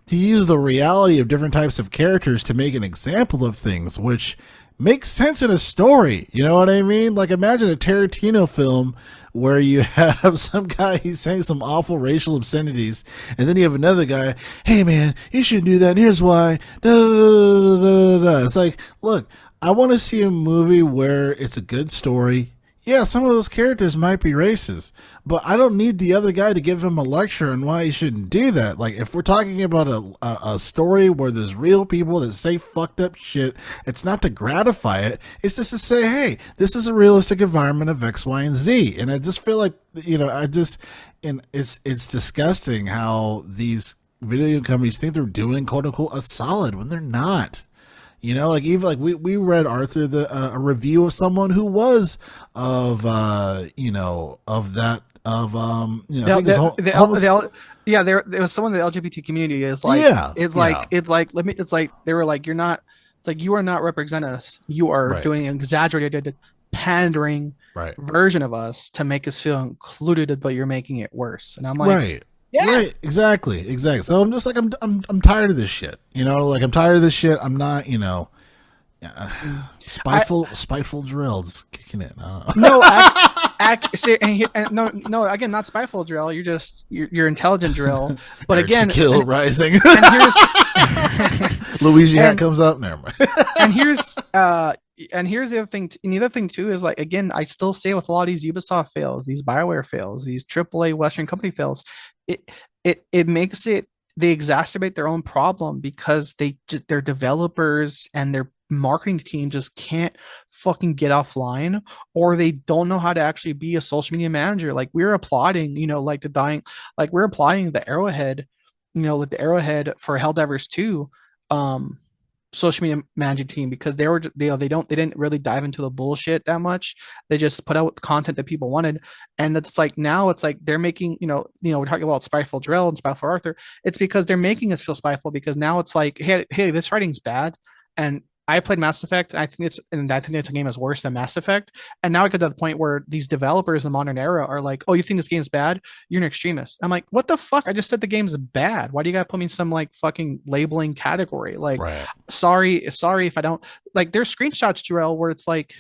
the reality of different types of characters to make an example of things, which makes sense in a story. You know what I mean? Like imagine a Tarantino film where you have some guy, he's saying some awful racial obscenities, and then you have another guy, hey man, you shouldn't do that, and here's why. Da, da, da, da, da, da. It's like, look, I want to see a movie where it's a good story. Yeah, some of those characters might be racist, but I don't need the other guy to give him a lecture on why he shouldn't do that. Like, if we're talking about a story where there's real people that say fucked up shit, it's not to gratify it. It's just to say, hey, this is a realistic environment of X, Y, and Z. And I just feel like, and it's disgusting how these video game companies think they're doing quote unquote a solid when they're not. Like even like we read Arthur a review of someone who was of of that of I think there was someone in the LGBT community is like it's like they were like you are not representing us. You are doing an exaggerated pandering version of us to make us feel included, but you're making it worse. And I'm like, yeah. Right, exactly. So I'm just like I'm tired of this shit. I'm tired of this shit. I'm not, spiteful drills kicking it. No, no. Again, not spiteful drill. You're intelligent drill. But again, Shaquille Rising. And Louisiana comes up. Never mind. And here's the other thing. And the other thing too is like again, I still say with a lot of these Ubisoft fails, these BioWare fails, these AAA Western company fails, it makes it they exacerbate their own problem because their developers and their marketing team just can't fucking get offline, or they don't know how to actually be a social media manager. Like we're applauding, we're applauding the Arrowhead, like the Arrowhead for Helldivers 2 social media managing team because they didn't really dive into the bullshit that much. They just put out content that people wanted, and it's like now it's like they're making we're talking about Spiteful Drill and Spiteful Arthur. It's because they're making us feel spiteful because now it's like hey this writing's bad, and I played Mass Effect. I think it's a game is worse than Mass Effect. And now I get to the point where these developers in the modern era are like, oh, you think this game's bad? You're an extremist. I'm like, what the fuck? I just said the game's bad. Why do you gotta put me in some like fucking labeling category? Like, sorry if I don't like. There's screenshots, Jarrell, where it's like,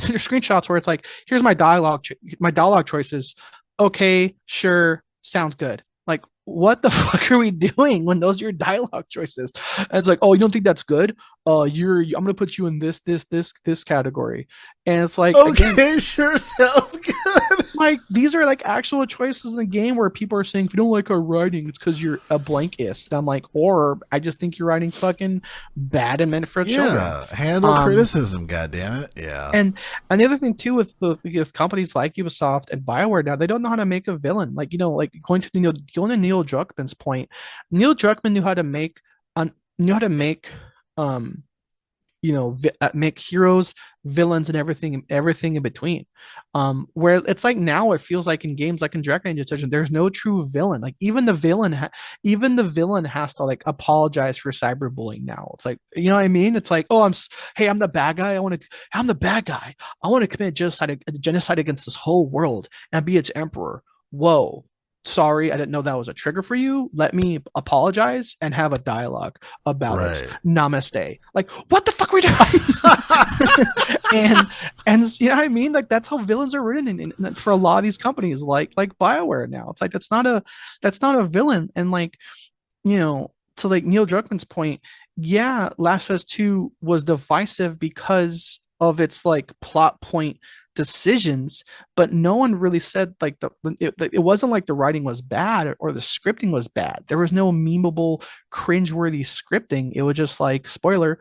here's my dialogue choices. Okay, sure, sounds good. Like, what the fuck are we doing when those are your dialogue choices? And it's like, oh, you don't think that's good? I'm gonna put you in this category. And it's like, okay, again, sure, sounds good. Like these are like actual choices in the game where people are saying, if you don't like our writing, it's because you're a blankist. And I'm like, or I just think your writing's fucking bad and meant for children. Yeah, handle criticism, goddammit. Yeah. And the other thing too with companies like Ubisoft and BioWare now, they don't know how to make a villain. Like going to Neil Druckmann's point, Neil Druckmann knew how to make make heroes, villains, and everything in between. Where it's like now it feels like in games like in Dragon Age Etc., there's no true villain. Like even the villain has to like apologize for cyberbullying now. It's like, you know what I mean? It's like, oh, I'm the bad guy. I'm the bad guy. I want to commit genocide against this whole world and be its emperor. Whoa. Sorry, I didn't know that was a trigger for you. Let me apologize and have a dialogue about it. Namaste. Like, what the fuck are we doing? and you know what I mean? Like that's how villains are written in for a lot of these companies, like BioWare now. It's like that's not a villain. And like, to like Neil Druckmann's point, yeah, Last of Us 2 was divisive because of its like plot point decisions, but no one really said like it wasn't like the writing was bad or the scripting was bad. There was no memeable, cringeworthy scripting. It was just like, spoiler,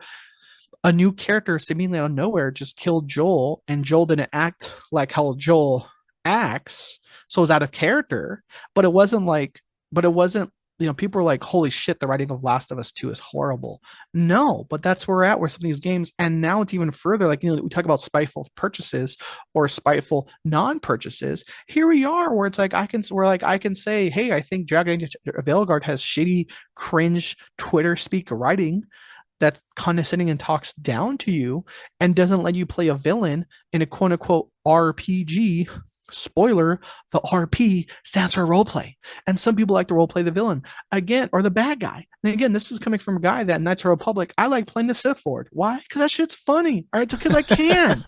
a new character seemingly out of nowhere just killed Joel, and Joel didn't act like how Joel acts, so it was out of character. But it wasn't people are like, holy shit, the writing of Last of Us 2 is horrible. No, but that's where we're at with some of these games. And now it's even further. Like, we talk about spiteful purchases or spiteful non-purchases. Here we are where it's like, I can say, hey, I think Dragon Age Veilguard has shitty, cringe, Twitter speak writing that's condescending and talks down to you and doesn't let you play a villain in a quote unquote RPG. Spoiler, the RP stands for roleplay. And some people like to roleplay the villain again, or the bad guy. And again, this is coming from a guy that in Knights of the Republic, I like playing the Sith Lord. Why? Because that shit's funny. All right, because I can.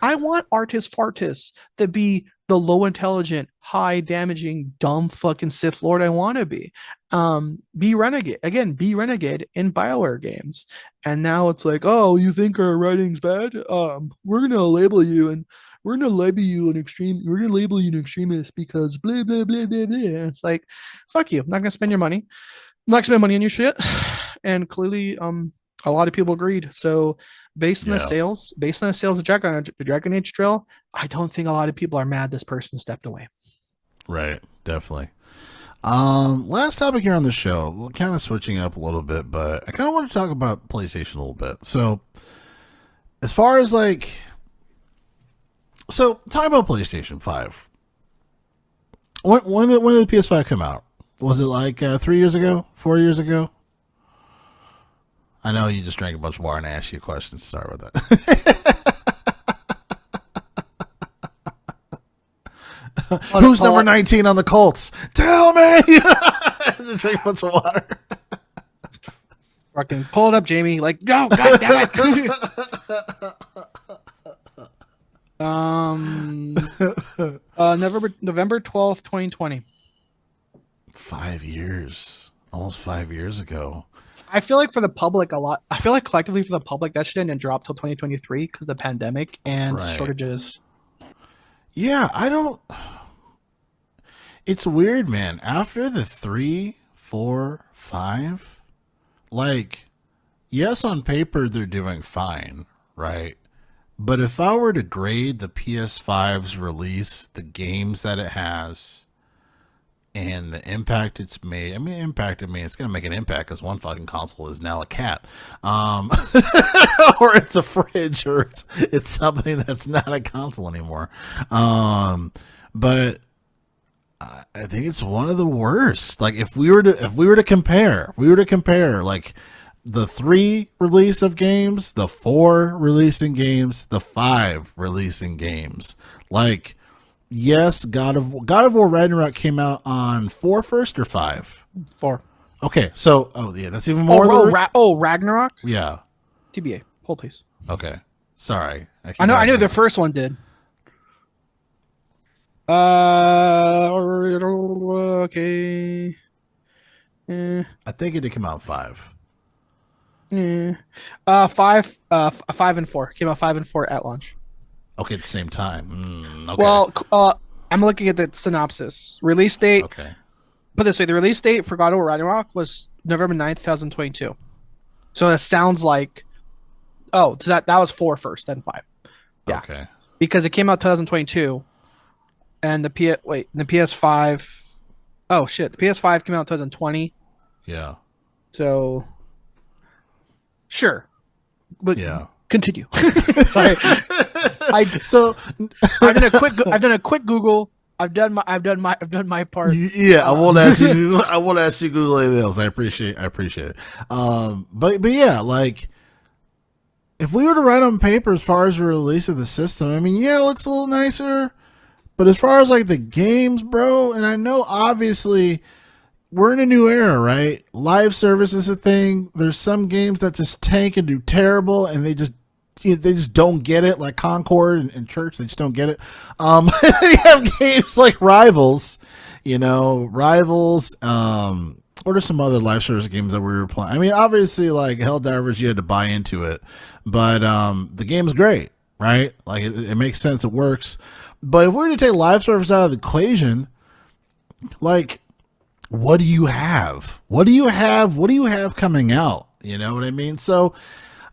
I want Artis Fartis to be the low intelligent, high damaging, dumb fucking Sith Lord I want to be. Be Renegade. Again, be Renegade in BioWare games. And now it's like, oh, you think our writing's bad? We're gonna label you and we're gonna label you an extremist because blah blah blah blah blah. And it's like, fuck you. I'm not gonna spend your money. I'm not gonna spend money on your shit. And clearly, a lot of people agreed. So based on the sales of Dragon Age Trail, I don't think a lot of people are mad this person stepped away. Right, definitely. Last topic here on the show, we're kind of switching up a little bit, but I kind of want to talk about PlayStation a little bit. So as far as talk about PlayStation 5. When did the PS5 come out? Was it like 3 years ago? 4 years ago? I know you just drank a bunch of water and I asked you questions. Sorry about that. Who's number 19 on the Colts? Tell me! Just drink a bunch of water. Fucking pull it up, Jamie. Like, no, god damn it. November 12th, 2020. 5 years. Almost 5 years ago. I feel like for the public, I feel like collectively for the public, that shit didn't drop till 2023 because of the pandemic and shortages. Yeah, it's weird, man. After the 3, 4, 5, yes, on paper, they're doing fine, right? But if I were to grade the PS5's release, the games that it has, and the impact it's made, it impacted me. It's going to make an impact because one fucking console is now a cat. Or it's a fridge, or it's something that's not a console anymore. But I think it's one of the worst. Like if we were to compare like the 3 release of games, the 4 releasing games, the 5 releasing games. Like, yes, God of War Ragnarok came out on 4 first or 5? 4. Okay, so that's even more. Ragnarok. Yeah. TBA. Hold please. Okay. Sorry. I know the first one did. Okay. I think it did come out 5. 5 and 4 came out 5 and 4 at launch. Okay, at the same time. Okay. Well, I'm looking at the synopsis. Release date. Okay. Put it this way: the release date for God of War Ragnarok was November 9th, 2022. So it sounds like, so that was 4 first, then 5. Yeah. Okay. Because it came out 2022, and the PS5. Oh shit! The PS5 came out 2020. Yeah. So. Sure, but yeah. Continue. Sorry. I've done a quick Google. I've done my part. Yeah, I won't ask you. I won't ask you Google anything else. I appreciate it. But yeah, like if we were to write on paper as far as the release of the system, it looks a little nicer. But as far as like the games, bro, and I know obviously we're in a new era, right? Live service is a thing. There's some games that just tank and do terrible, and they just don't get it, like Concord and Church. They just don't get it. You have games like Rivals. What are some other live service games that we were playing? Obviously, like Helldivers, you had to buy into it, but the game's great, right? Like it makes sense, it works. But if we were to take live service out of the equation, like, what do you have? What do you have coming out? You know what I mean? So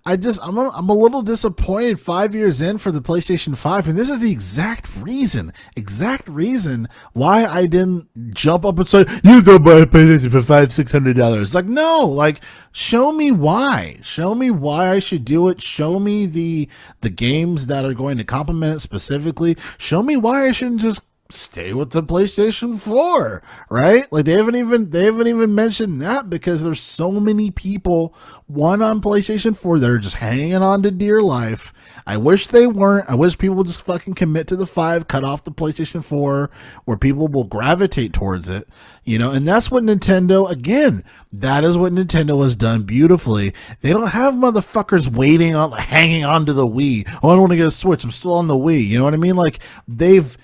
I'm a little disappointed 5 years in for the PlayStation 5, and this is the exact reason why I didn't jump up and say, you don't buy a PlayStation for $500-$600. Like, no, like, show me why I should do it. Show me the games that are going to complement it specifically. Show me why I shouldn't just stay with the PlayStation 4, right? Like they haven't even mentioned that, because there's so many people on PlayStation 4 that are just hanging on to dear life. I wish they weren't. I wish people would just fucking commit to the 5, cut off the PlayStation 4, where people will gravitate towards it, and that's what Nintendo, again, that is what Nintendo has done beautifully. They don't have motherfuckers hanging on to the Wii. Oh, I don't want to get a Switch. I'm still on the Wii. You know what I mean? Like they've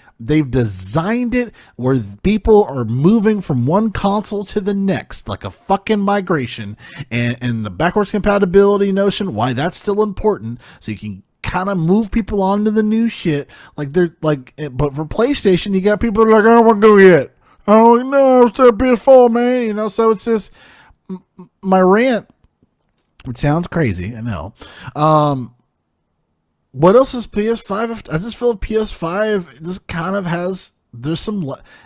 designed it where people are moving from one console to the next, like a fucking migration, and the backwards compatibility notion, why that's still important, so you can kind of move people onto the new shit. Like they're like, but for PlayStation, you got people that are like, I don't want to go yet. Oh no, it's their PS4, man. So it's just my rant. It sounds crazy, I know. What else is PS5? I just feel like PS5, this kind of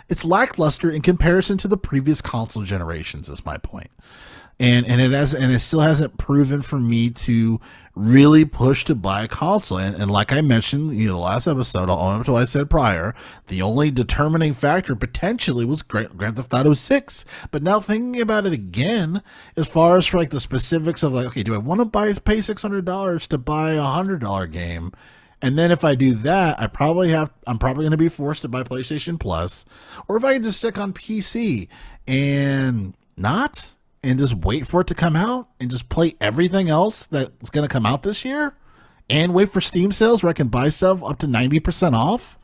it's lackluster in comparison to the previous console generations, is my point. And it still hasn't proven for me to really push to buy a console. And like I mentioned, the last episode, what I said prior, the only determining factor potentially was Grand Theft Auto 6. But now thinking about it again, as far as for like the specifics of like, okay, do I want to pay $600 to buy a $100 game? And then if I do that, I'm probably going to be forced to buy PlayStation Plus, or if I can just stick on PC and just wait for it to come out and just play everything else that's going to come out this year, and wait for Steam sales where I can buy stuff up to 90% off.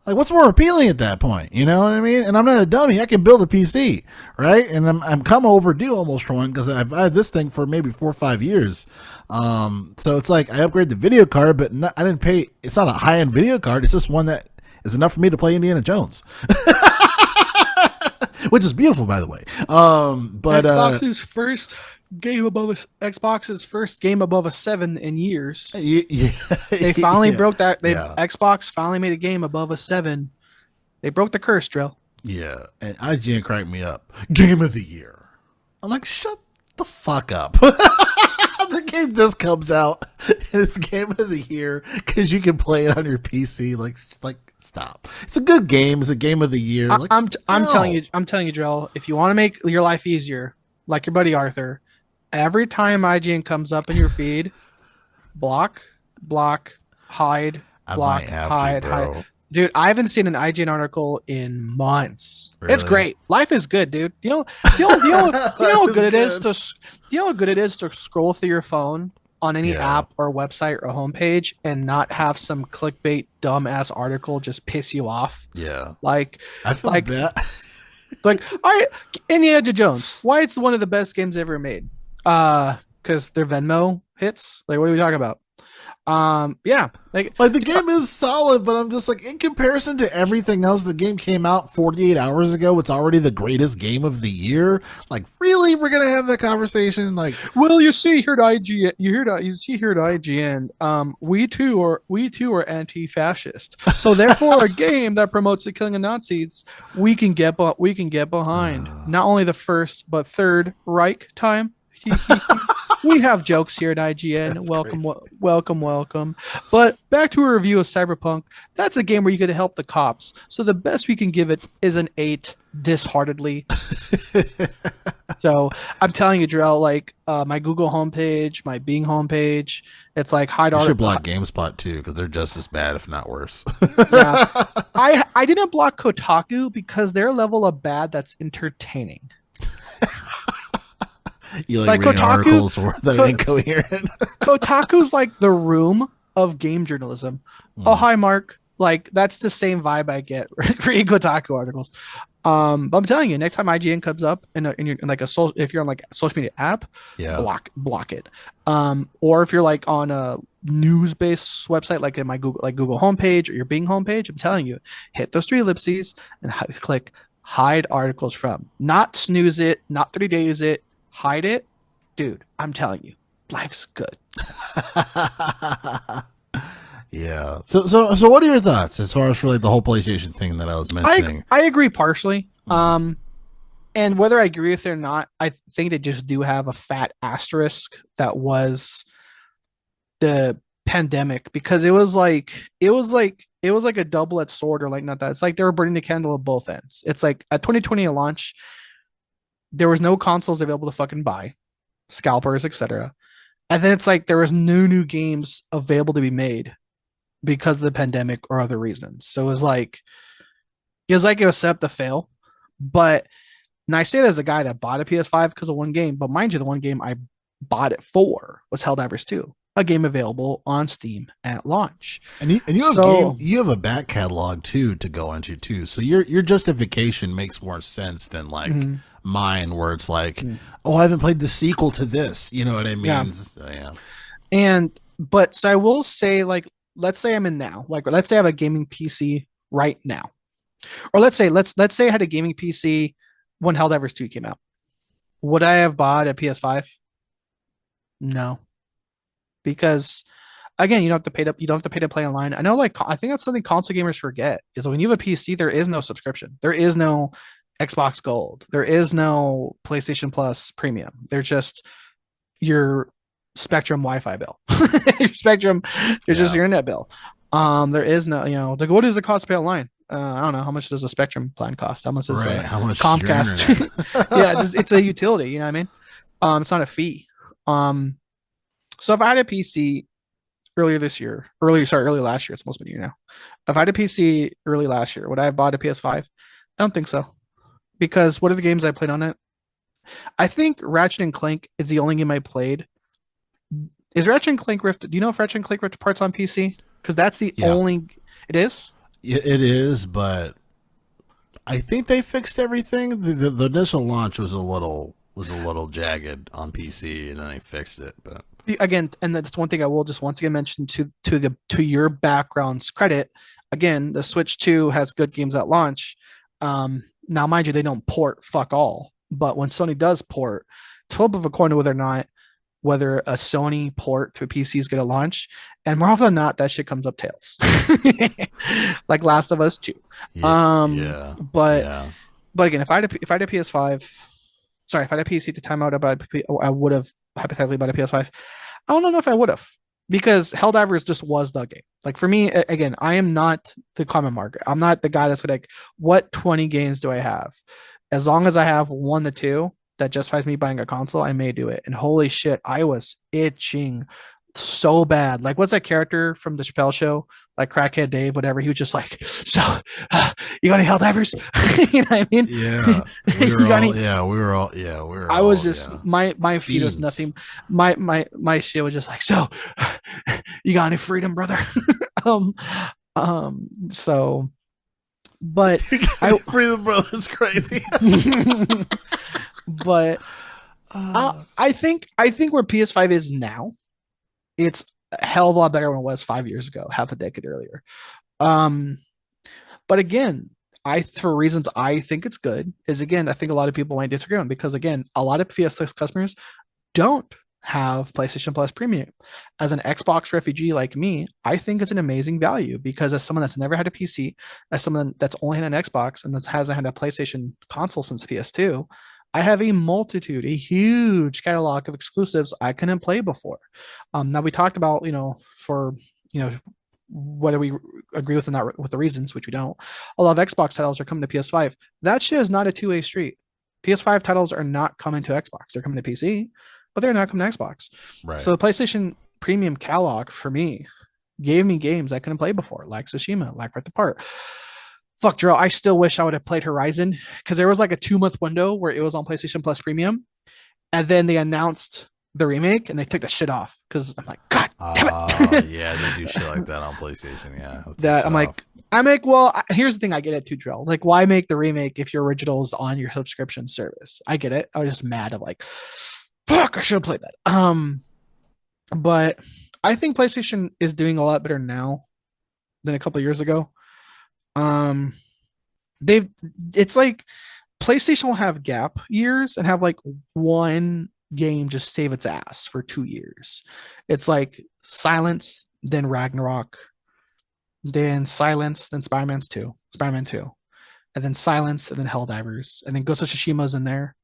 Like, what's more appealing at that point? You know what I mean? And I'm not a dummy. I can build a PC, right? And I'm come overdue almost for one, because I've had this thing for maybe 4 or 5 years. So it's like I upgrade the video card, but I didn't pay. It's not a high-end video card. It's just one that is enough for me to play Indiana Jones. Which is beautiful, by the way. But Xbox's first game above a 7 in years. Yeah, they finally broke that. Yeah. Xbox finally made a game above a 7. They broke the curse, Drill. Yeah, and IGN cracked me up. Game of the year. I'm like, shut the fuck up. The game just comes out, and it's game of the year because you can play it on your PC. Like, stop. It's a good game. It's a game of the year. I'm telling you, Drell, if you want to make your life easier, like your buddy Arthur, every time IGN comes up in your feed, block, hide, hide. Dude, I haven't seen an IGN article in months. Really? It's great. Life is good, dude. You know how good it is to scroll through your phone on any app or website or homepage and not have some clickbait dumbass article just piss you off. Yeah. I feel bad. Indiana Jones. Why it's one of the best games ever made? Because they're Venmo hits. Like, what are we talking about? The game is solid, but I'm just like, in comparison to everything else, the game came out 48 hours ago. It's already the greatest game of the year. Like, really, we're gonna have that conversation? Like, well, you see here at IGN, we too are anti-fascist. So therefore, a game that promotes the killing of Nazis, we can get behind. Not only the first but third Reich time. We have jokes here at IGN. That's welcome. But back to a review of Cyberpunk. That's a game where you could help the cops. So the best we can give it is an 8, disheartedly. So I'm telling you, Drell, my Google homepage, my Bing homepage, it's like hide articles. You should block GameSpot too, because they're just as bad, if not worse. Yeah. I didn't block Kotaku because their level of bad that's entertaining. You like reading articles that are incoherent. Kotaku's like the room of game journalism. Oh, hi, Mark. Like, that's the same vibe I get reading Kotaku articles. But I'm telling you, next time IGN comes up if you're on like a social media app, block it. Or if you're like on a news-based website, like in my Google homepage or your Bing homepage, I'm telling you, hit those 3 ellipses and click hide articles from. Not snooze it, not 3 days it. Hide it, dude. I'm telling you, life's good. Yeah. So what are your thoughts as far as for like the whole PlayStation thing that I was mentioning? I agree partially. Mhm. And whether I agree with it or not, I think they just do have a fat asterisk that was the pandemic, because it was like a double-edged sword, or like not that. It's like they were burning the candle at both ends. It's like at 2020 launch, there was no consoles available to fucking buy, scalpers, etc. And then it's like there was no new games available to be made because of the pandemic or other reasons. So it was like it was set up to fail. But and I say that as a guy that bought a PS5 because of one game, but mind you, the one game I bought it for was Helldivers 2, a game available on Steam at launch. And you have So, you have a back catalog too to go into too. So your justification makes more sense than like mhm, mine, where it's like, mhm, oh, I haven't played the sequel to this. You know what I yeah. mean? So, yeah. But so I will say, like, let's say I'm in now, like, let's say I have a gaming PC right now, or let's say I had a gaming PC when Helldivers 2 came out. Would I have bought a PS5? No, because again, you don't have to pay to play online. I know, like, I think that's something console gamers forget, is when you have a PC, there is no subscription. There is no Xbox Gold. There is no PlayStation Plus Premium. They're just your Spectrum Wi-Fi bill. Your Spectrum, you're just Yeah. your internet bill. There is no, like, what does it cost to pay online? I don't know. How much does a Spectrum plan cost? How much does Right. a How much is your Comcast? Yeah, internet? it's a utility. You know what I mean? It's not a fee. Um, so if I had a PC early last year, it's almost been a year now. If I had a PC early last year, would I have bought a PS5? I don't think so. Because what are the games I played on it? I think Ratchet and Clank is the only game I played. Is Ratchet and Clank Rift? Do you know if Ratchet and Clank Rift parts on PC? Because that's the Yeah. only. It is. It is, but I think they fixed everything. The initial launch was a little jagged on PC, and then they fixed it. But Again, and that's one thing I will just once again mention to your background's credit. Again, the Switch 2 has good games at launch. Now, mind you, they don't port fuck all, but when Sony does port, it's flip of a coin to whether a Sony port to a PC is going to launch, and more often than not, that shit comes up tails, like Last of Us 2. yeah, Um, yeah, but yeah. but again, if I had a PS5, sorry, if I had a PC at the time, I would have hypothetically bought a PS5. I don't know if I would have, because Helldivers just was the game. Like, for me, again, I am not the common market. I'm not the guy that's like, what 20 games do I have? As long as I have one to two that justifies me buying a console, I may do it. And holy shit, I was itching so bad. Like, what's that character from the Chappelle show? Like Crackhead Dave, whatever. He was just like, so, you got any Helldivers? You know what I mean? Yeah, we You were got all any? yeah, we were all yeah, we were I was all just yeah. my feed was Fiends. nothing. My shit was just like, so, you got any freedom, brother? um so, but I Freedom Brothers crazy. but uh, I think where PS5 is now, it's a hell of a lot better than it was 5 years ago, half a decade earlier. Um but again, for reasons I think it's good, is, again, I think a lot of people might disagree on, because, again, a lot of PS6 customers don't have PlayStation Plus Premium. As an Xbox refugee like me, I think it's an amazing value, because as someone that's never had a PC, as someone that's only had an Xbox and that hasn't had a PlayStation console since PS2, I have a huge catalog of exclusives I couldn't play before. Now, we talked about, for, whether we agree with them, not with the reasons, which we don't. A lot of Xbox titles are coming to PS5. That shit is not a two-way street. PS5 titles are not coming to Xbox. They're coming to PC, but they're not coming to Xbox. So right. the PlayStation Premium catalog for me gave me games I couldn't play before, like Tsushima, like Right Apart. Fuck, Drew, I still wish I would have played Horizon, because there was like a 2 month window where it was on PlayStation Plus Premium, and then they announced the remake and they took the shit off, because I'm like, God damn it. Yeah, they do shit like that on PlayStation. Yeah, they'll take That shit off. well, here's the thing, I get it too, Drill. Like, why make the remake if your original is on your subscription service? I get it. I was just mad of like, fuck, I should have played that. But I think PlayStation is doing a lot better now than a couple of years ago. Um, they've it's like PlayStation will have gap years and have like one game just save its ass for 2 years. It's like Silence, then Ragnarok, then Silence, then Spider-Man 2, and then Silence, and then Helldivers, and then Ghost of Tsushima's in there.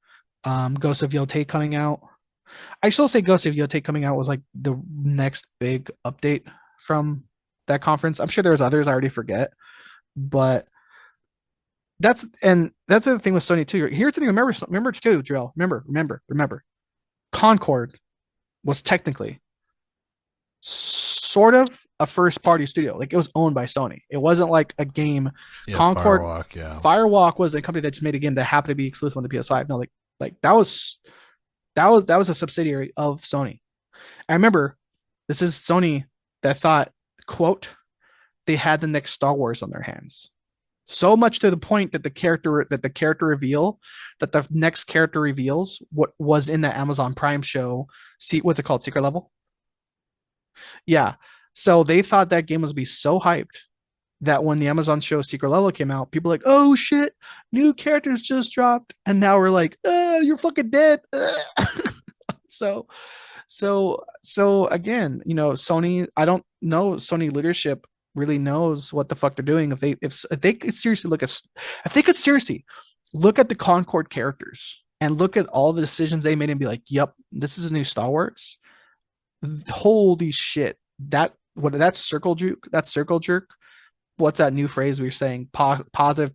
Ghost of Yotei coming out. I still say Ghost of Yotei coming out was like the next big update from that conference. I'm sure there was others I already forget, but that's the thing with Sony too. Here's the thing. Remember too, Drill. Remember. Concord was technically sort of a first party studio. Like it was owned by Sony. It wasn't like a game. Yeah, Concord Firewalk, yeah. Firewalk was a company that just made a game that happened to be exclusive on the PS5. No, like that was a subsidiary of Sony. I remember this is Sony that thought, quote, they had the next Star Wars on their hands. So much to the point that the next character reveals what was in the Amazon Prime show. See, what's it called? Secret Level? Yeah. So they thought that game was be so hyped that when the Amazon show Secret Level came out, people were like, oh shit, new characters just dropped. And now we're like, you're fucking dead. so so again, Sony, I don't know Sony leadership really knows what the fuck they're doing. If they could seriously look at the Concord characters and look at all the decisions they made and be like, yep, this is a new Star Wars. Holy shit. That's circle jerk. What's that new phrase we were saying? Positive,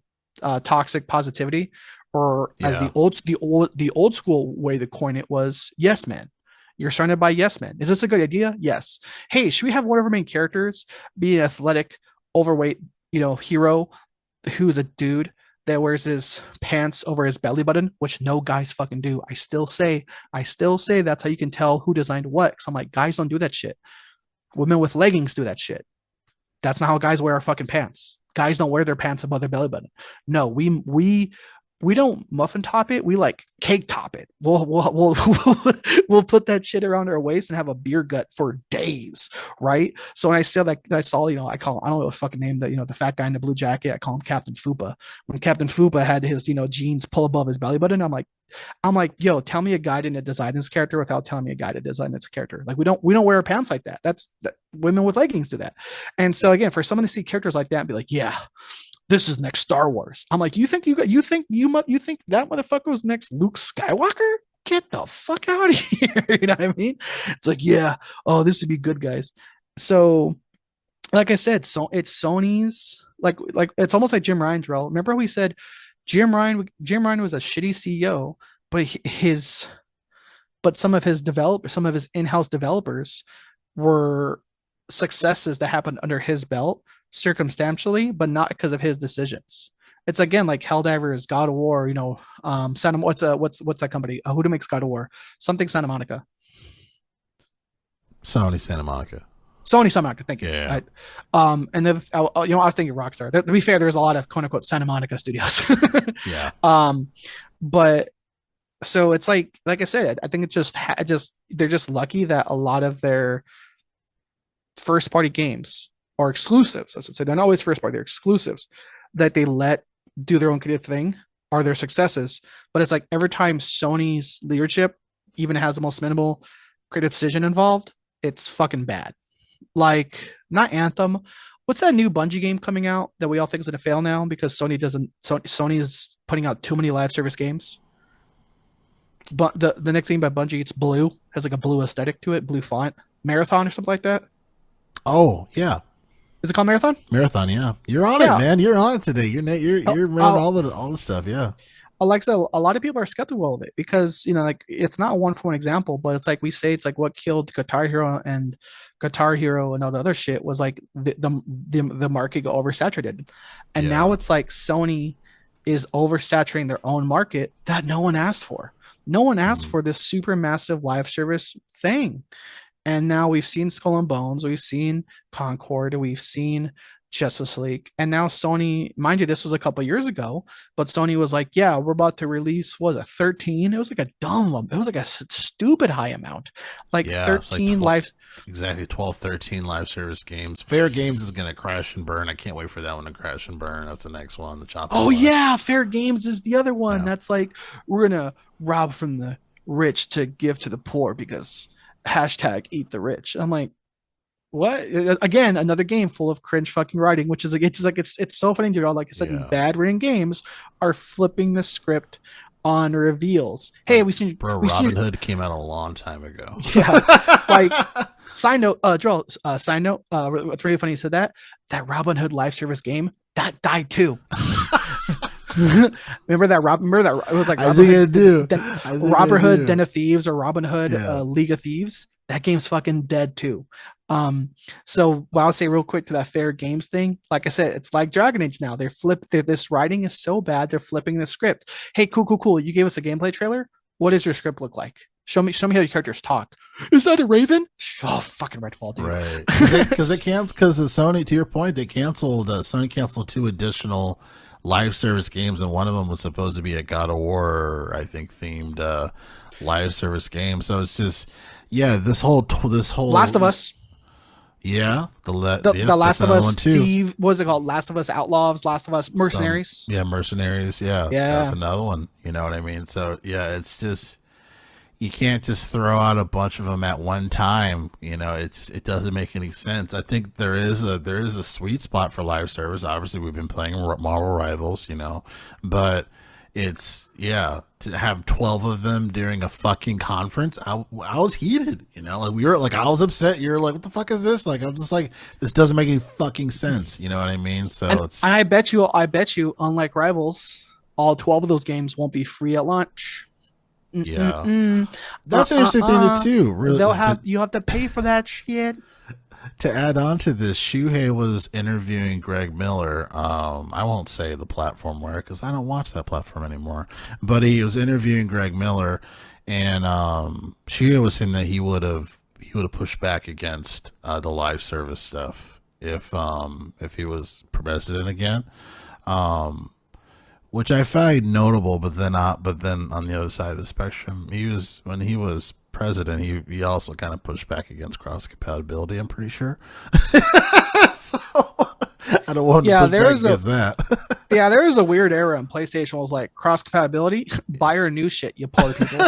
toxic positivity, or as Yeah. the old school way to coin it was yes man. You're surrounded by yes men. Is this a good idea? Yes. Hey, should we have one of our main characters be an athletic, overweight, hero who's a dude that wears his pants over his belly button, which no guys fucking do. I still say that's how you can tell who designed what. Cause I'm like, guys don't do that shit. Women with leggings do that shit. That's not how guys wear our fucking pants. Guys don't wear their pants above their belly button. No, we don't muffin top it. We like cake top it. We'll put that shit around our waist and have a beer gut for days, right? So when I said that, I saw, I don't know what fucking name that, the fat guy in the blue jacket, I call him Captain Fupa. When Captain Fupa had his, jeans pull above his belly button, I'm like, yo, tell me a guy didn't design this character without telling me a guy to design this character. Like we don't wear our pants like that. Women with leggings do that. And so again, for someone to see characters like that and be like, yeah, this is next Star Wars. I'm like, you think that motherfucker was next Luke Skywalker? Get the fuck out of here. You know what I mean? It's like, yeah, oh, this would be good, guys. So, like I said, so it's Sony's like it's almost like Jim Ryan's role. Remember we said Jim Ryan was a shitty CEO, but some of his in-house developers were successes that happened under his belt circumstantially, but not because of his decisions. It's again like Helldivers, God of War, Santa, what's that company? Who makes God of War? Something Santa Monica. Sony Santa Monica. Sony Santa Monica, thank you. Yeah. And then I was thinking Rockstar. To be fair, there's a lot of quote unquote Santa Monica studios. Yeah. But so it's like I said, I think they're just lucky that a lot of their first party games or exclusives, I should say, they're not always first party, they're exclusives that they let do their own creative thing are their successes. But it's like every time Sony's leadership even has the most minimal creative decision involved, it's fucking bad. Like not Anthem. What's that new Bungie game coming out that we all think is gonna fail now because Sony is putting out too many live service games? But the next game by Bungie, it's blue, has like a blue aesthetic to it, blue font, Marathon or something like that. Oh yeah. Is it called Marathon? Marathon, yeah. You're on it, man. You're on it today. You're remembering all the stuff, yeah. Like I said, a lot of people are skeptical of it because like it's not one for one example, but it's like we say it's like what killed Guitar Hero and all the other shit was like the market got oversaturated, and now it's like Sony is oversaturating their own market that no one asked for. No one asked for this super massive live service thing. And now we've seen Skull and Bones, we've seen Concord, we've seen Justice League, and now Sony, mind you, this was a couple years ago, but Sony was like, yeah, we're about to release, what was it, 13? It was like a stupid high amount. Like 13 live. Exactly, 12, 13 live service games. Fair Games is going to crash and burn. I can't wait for that one to crash and burn. That's the next one, the chopping. Oh, yeah, Fair Games is the other one. Yeah. That's like, we're going to rob from the rich to give to the poor because hashtag eat the rich. I'm like, what? Again, another game full of cringe fucking writing, which is like it's so funny, dude. Like I said, these Yeah. bad written games are flipping the script on reveals. Hey, Like, bro, we seen Robin Hood came out a long time ago. yeah. Like side note, Joel, side note, what's really funny you said that Robin Hood live service game that died too. Remember that it was like I Robin think I Hood, do. Robin Hood Den of Thieves or Robin Hood Yeah. League of Thieves. That game's fucking dead too. So what I'll say real quick to that fair games thing, like I said, it's like Dragon Age now. This writing is so bad, they're flipping the script. Hey, cool. You gave us a gameplay trailer. What does your script look like? Show me how your characters talk. Is that a raven? Oh, fucking Redfall, dude. Right. Because Sony, to your point, Sony canceled 2 additional live service games, and one of them was supposed to be a God of War, I think, themed live service game. So it's just, yeah, this whole Last of Us. Yeah, The Last of Us Steve, what was it called? Last of Us Outlaws, Last of Us Mercenaries. Mercenaries. Yeah, that's another one. You know what I mean? So yeah, it's just, you can't just throw out a bunch of them at one time. You know, it doesn't make any sense. I think there is a sweet spot for live service. Obviously, we've been playing Marvel Rivals, you know, but it's, yeah, to have 12 of them during a fucking conference, I was heated, you know, like I was upset. You're like, what the fuck is this? Like, I'm just like, this doesn't make any fucking sense. You know what I mean? So and I bet you, unlike Rivals, all 12 of those games won't be free at launch. Yeah, that's an interesting thing too. Really, you have to pay for that shit. To add on to this, Shuhei was interviewing Greg Miller. I won't say the platform where, because I don't watch that platform anymore. But he was interviewing Greg Miller, and Shuhei was saying that he would have pushed back against the live service stuff if he was president again. Which I find notable, but then on the other side of the spectrum, when he was president, he also kind of pushed back against cross compatibility, I'm pretty sure. So I don't want to push back against that. Yeah, there was a weird era in PlayStation was like cross compatibility, buy your new shit, you poor people.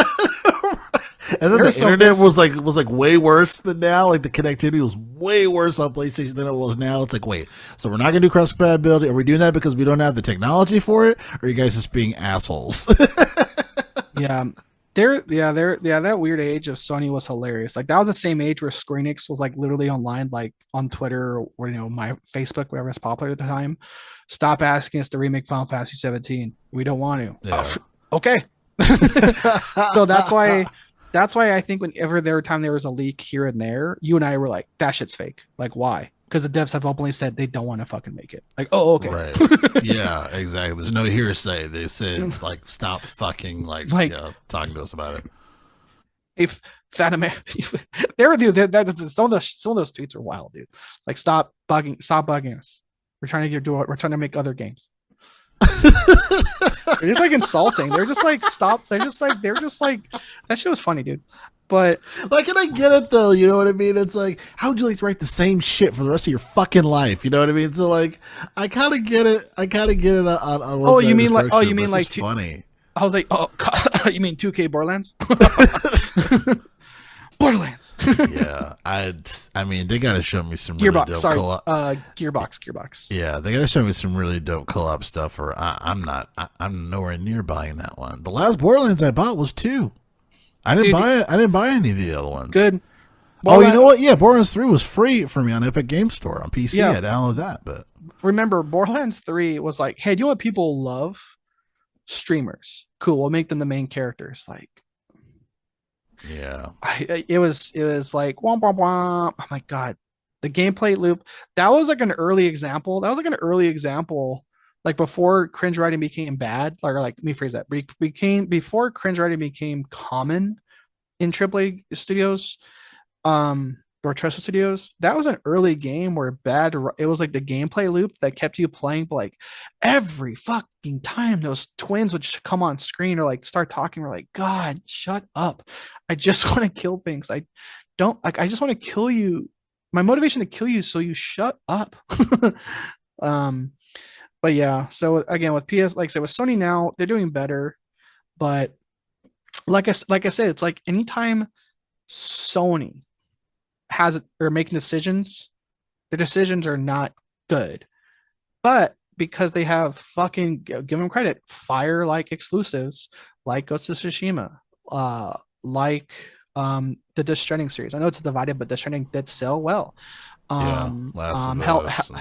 And then the internet was like way worse than now. Like the connectivity was way worse on PlayStation than it was now. It's like, wait, so we're not gonna do cross compatibility? Are we doing that because we don't have the technology for it? Or are you guys just being assholes? Yeah. That weird age of Sony was hilarious. Like that was the same age where ScreenX was like literally online, like on Twitter or my Facebook, whatever was popular at the time. Stop asking us to remake Final Fantasy 17. We don't want to. Yeah. Okay. So that's why I think whenever there was a leak here and there, you and I were like, that shit's fake. Like, why? Because the devs have openly said they don't want to fucking make it. Like, oh, okay. Right. Yeah, exactly. There's no hearsay. They said, like, stop fucking, like talking to us about it. If Phantom, they were, dude, some of those tweets are wild, dude. Like, stop bugging us. We're trying to make other games. They're just like insulting. They're just like, stop. They're just like, that shit was funny, dude. But like, and I get it though, you know what I mean? It's like, how would you like to write the same shit for the rest of your fucking life? You know what I mean? So like, I kind of get it. On oh, you mean like, funny. I was like, oh, you mean 2K Borderlands? Borderlands. Yeah, I mean, they gotta show me some Gearbox. Really dope sorry, co-op. Gearbox. Yeah, they gotta show me some really dope co-op stuff. Or I'm nowhere near buying that one. The last Borderlands I bought was 2. I didn't buy any of the other ones. Good. Well, you know what? Yeah, Borderlands 3 was free for me on Epic Game Store on PC. Yeah. I downloaded that, but remember, Borderlands 3 was like, hey, do you know what people love? Streamers. Cool. We'll make them the main characters. Like, yeah, it was like womp womp womp. Oh my god, the gameplay loop. That was like an early example. Like before cringe writing became bad, or like let me phrase that, before cringe writing became common in AAA studios, or trusted studios. That was an early game where it was like the gameplay loop that kept you playing, but like every fucking time those twins would just come on screen or like start talking, we're like, God, shut up. I just want to kill things. I just want to kill you. My motivation to kill you, so you shut up. But yeah, so again with PS, like I said, with Sony now, they're doing better, but like I said, it's like anytime Sony has or making decisions, the decisions are not good. But because they have fucking give them credit, fire like exclusives, like Ghost of Tsushima, like the Death Stranding series. I know it's divided, but Death Stranding did sell well. Yeah, Last of Hell, Us and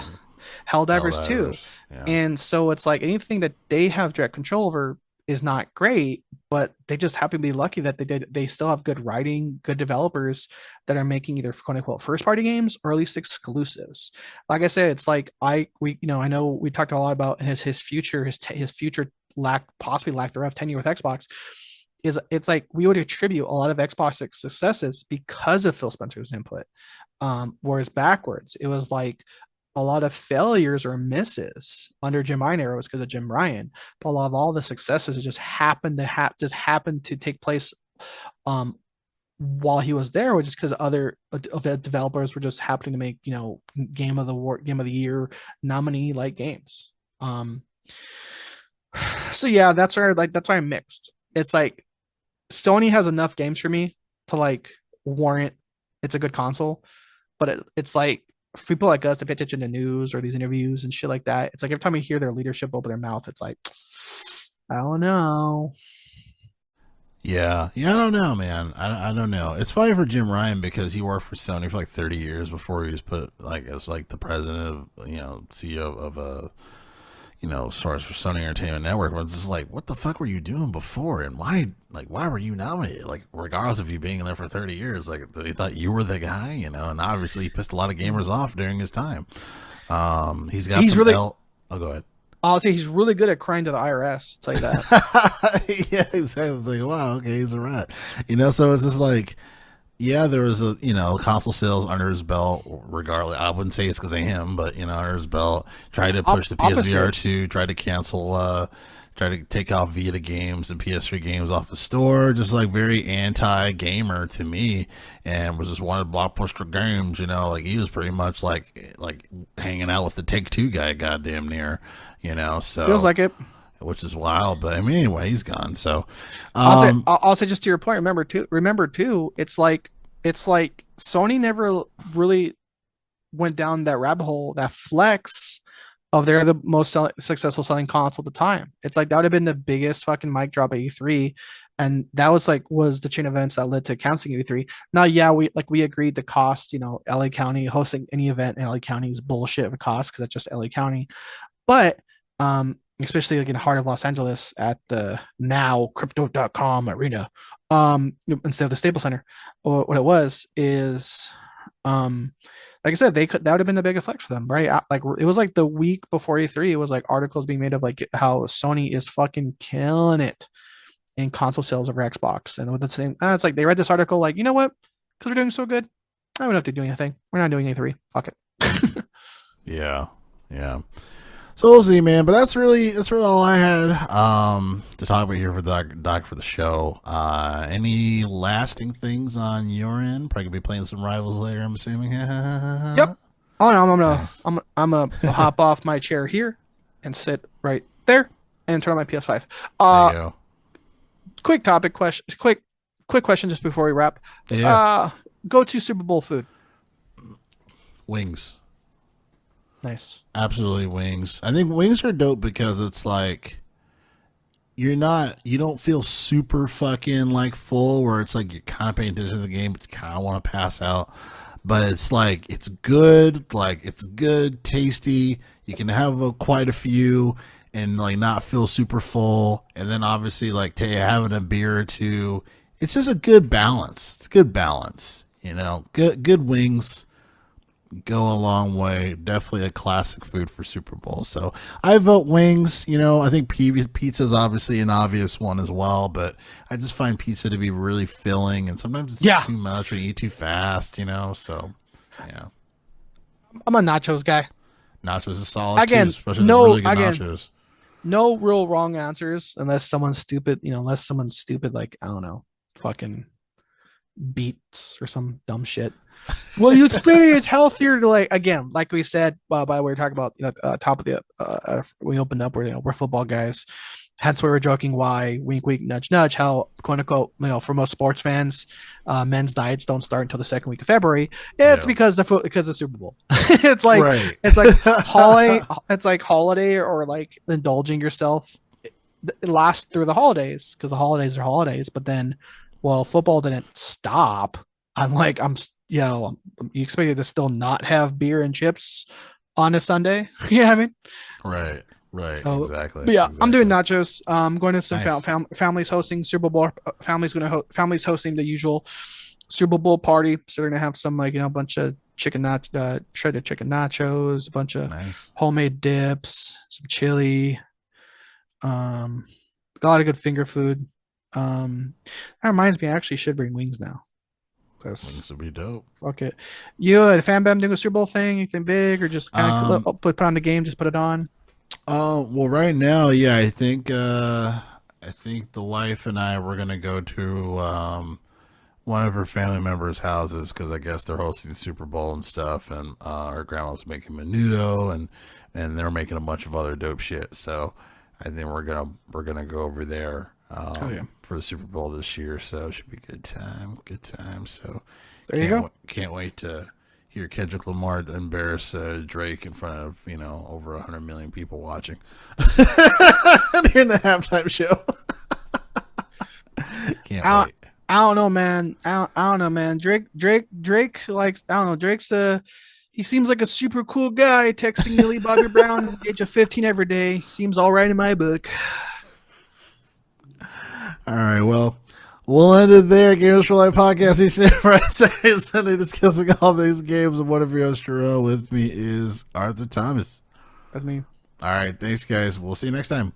Helldivers too. Helldivers. Yeah, And so it's like anything that they have direct control over is not great, but they just happen to be lucky that they still have good writing, good developers that are making either quote unquote first party games or at least exclusives. Like I said, it's like I know we talked a lot about his future, his future possibly lack thereof tenure with Xbox. It's like we would attribute a lot of Xbox successes because of Phil Spencer's input. Whereas backwards, it was like a lot of failures or misses under Jim Ryan era was because of Jim Ryan, but a lot of all the successes just happened to take place while he was there, which is because other developers were just happening to make game of the year nominee like games. So yeah, that's why I'm mixed. It's like Sony has enough games for me to like warrant it's a good console, but it's like for people like us to pay attention to news or these interviews and shit like that, it's like every time I hear their leadership open their mouth, it's like, I don't know. yeah, yeah. I don't know, man. I don't know. It's funny for Jim Ryan because he worked for Sony for like 30 years before he was put like as like the president of CEO of a stars for Sony Entertainment Network. But it's just like, what the fuck were you doing before, and why were you nominated? Like, regardless of you being in there for 30 years, like they thought you were the guy, and obviously he pissed a lot of gamers off during his time. He's got He's some really, Oh, go ahead. I'll say he's really good at crying to the IRS. I'll tell you that. Yeah, exactly. It's like, wow, okay, he's a rat. So it's just like, yeah, there was a console sales under his belt. Regardless, I wouldn't say it's because of him, but under his belt, tried to push the PSVR 2, tried to cancel, tried to take off Vita games and PS3 games off the store. Just like very anti-gamer to me, and was just wanted blockbuster games. Like he was pretty much like hanging out with the Take Two guy, goddamn near. So Feels like it. which is wild. But I mean, anyway, he's gone. So, I'll say just to your point. Remember too. It's like Sony never really went down that rabbit hole, that flex of they're the most successful selling console at the time. It's like that would have been the biggest fucking mic drop at E3, and that was the chain of events that led to canceling E3. Now, yeah, we agreed the cost. LA County hosting any event in LA County is bullshit of a cost because it's just LA County, but especially like in the heart of Los Angeles at the now crypto.com arena, instead of the Staples Center. What it was is, like I said, that would have been the biggest flex for them, right? Like it was like the week before E3, it was like articles being made of like how Sony is fucking killing it in console sales over Xbox. And with the same, it's like they read this article, like, you know what? Because we're doing so good, I don't have to do anything. We're not doing E3. Fuck it. yeah, yeah. So we'll see, man. But that's really all I had to talk about here for the doc for the show. Any lasting things on your end? Probably gonna be playing some Rivals later, I'm assuming. Yep. Oh no, Nice. I'm gonna hop off my chair here and sit right there and turn on my PS5. There you go. Quick topic question. Quick question just before we wrap. Yeah. Go to Super Bowl food. Wings. Nice. Absolutely wings. I think wings are dope because it's like you don't feel super fucking like full where it's like you're kind of paying attention to the game but you kind of want to pass out. But it's like it's good, tasty. You can have quite a few and like not feel super full, and then obviously like having a beer or two. It's just a good balance. It's a good balance, Good wings go a long way. Definitely a classic food for Super Bowl. So I vote wings. I think pizza is obviously an obvious one as well, but I just find pizza to be really filling, and sometimes it's too much when you eat too fast. So yeah. I'm a nachos guy. Nachos is solid Again, too, especially the really good nachos. No real wrong answers unless someone's stupid. Like I don't know, fucking beets or some dumb shit. Well, you'd say it's healthier to like we said, by the way, we were talking about top of the we opened up, we're football guys. Hence, we were joking why wink, wink, nudge, nudge. How quote unquote, for most sports fans, men's diets don't start until the second week of February. It's Yeah. because the Super Bowl. it's like Right. it's like holiday. It's like holiday or like indulging yourself. It lasts through the holidays because the holidays are holidays. But then, well, football didn't stop. You expected to still not have beer and chips on a Sunday. You know what I mean? Right. Right. So, Exactly. but yeah, I'm doing Exactly. nachos. I'm going to some Nice. families hosting Super Bowl. Families hosting the usual Super Bowl party. So they're gonna have some a bunch of shredded chicken nachos, a bunch of Nice. homemade dips, some chili, a lot of good finger food. That reminds me, I actually should bring wings now. Because Wings would be dope. fuck it, you the fan bam doing a Super Bowl thing? Anything big or just kind Um, of put on the game? Just put it on. well, right now, yeah, I think the wife and I were gonna go to one of her family members' houses because I guess they're hosting the Super Bowl and stuff, and her grandma's making menudo and they're making a bunch of other dope shit. So I think we're gonna go over there Oh yeah, for the Super Bowl this year. So it should be a good time, good time. So there you go. can't wait to hear Kendrick Lamar embarrass Drake in front of over 100 million people watching during the halftime show. Can't I wait. I don't know, man. I don't know, man. Drake. Like I don't know. He seems like a super cool guy. Texting Millie Bobby Brown at the age of 15 every day seems all right in my book. All right, well, we'll end it there. Gamers for Life podcast each and every Friday, Saturday, and Sunday, discussing all these games. And one of your hosts, Jarrell. With me is Arthur Thomas. That's me. All right, thanks, guys. We'll see you next time.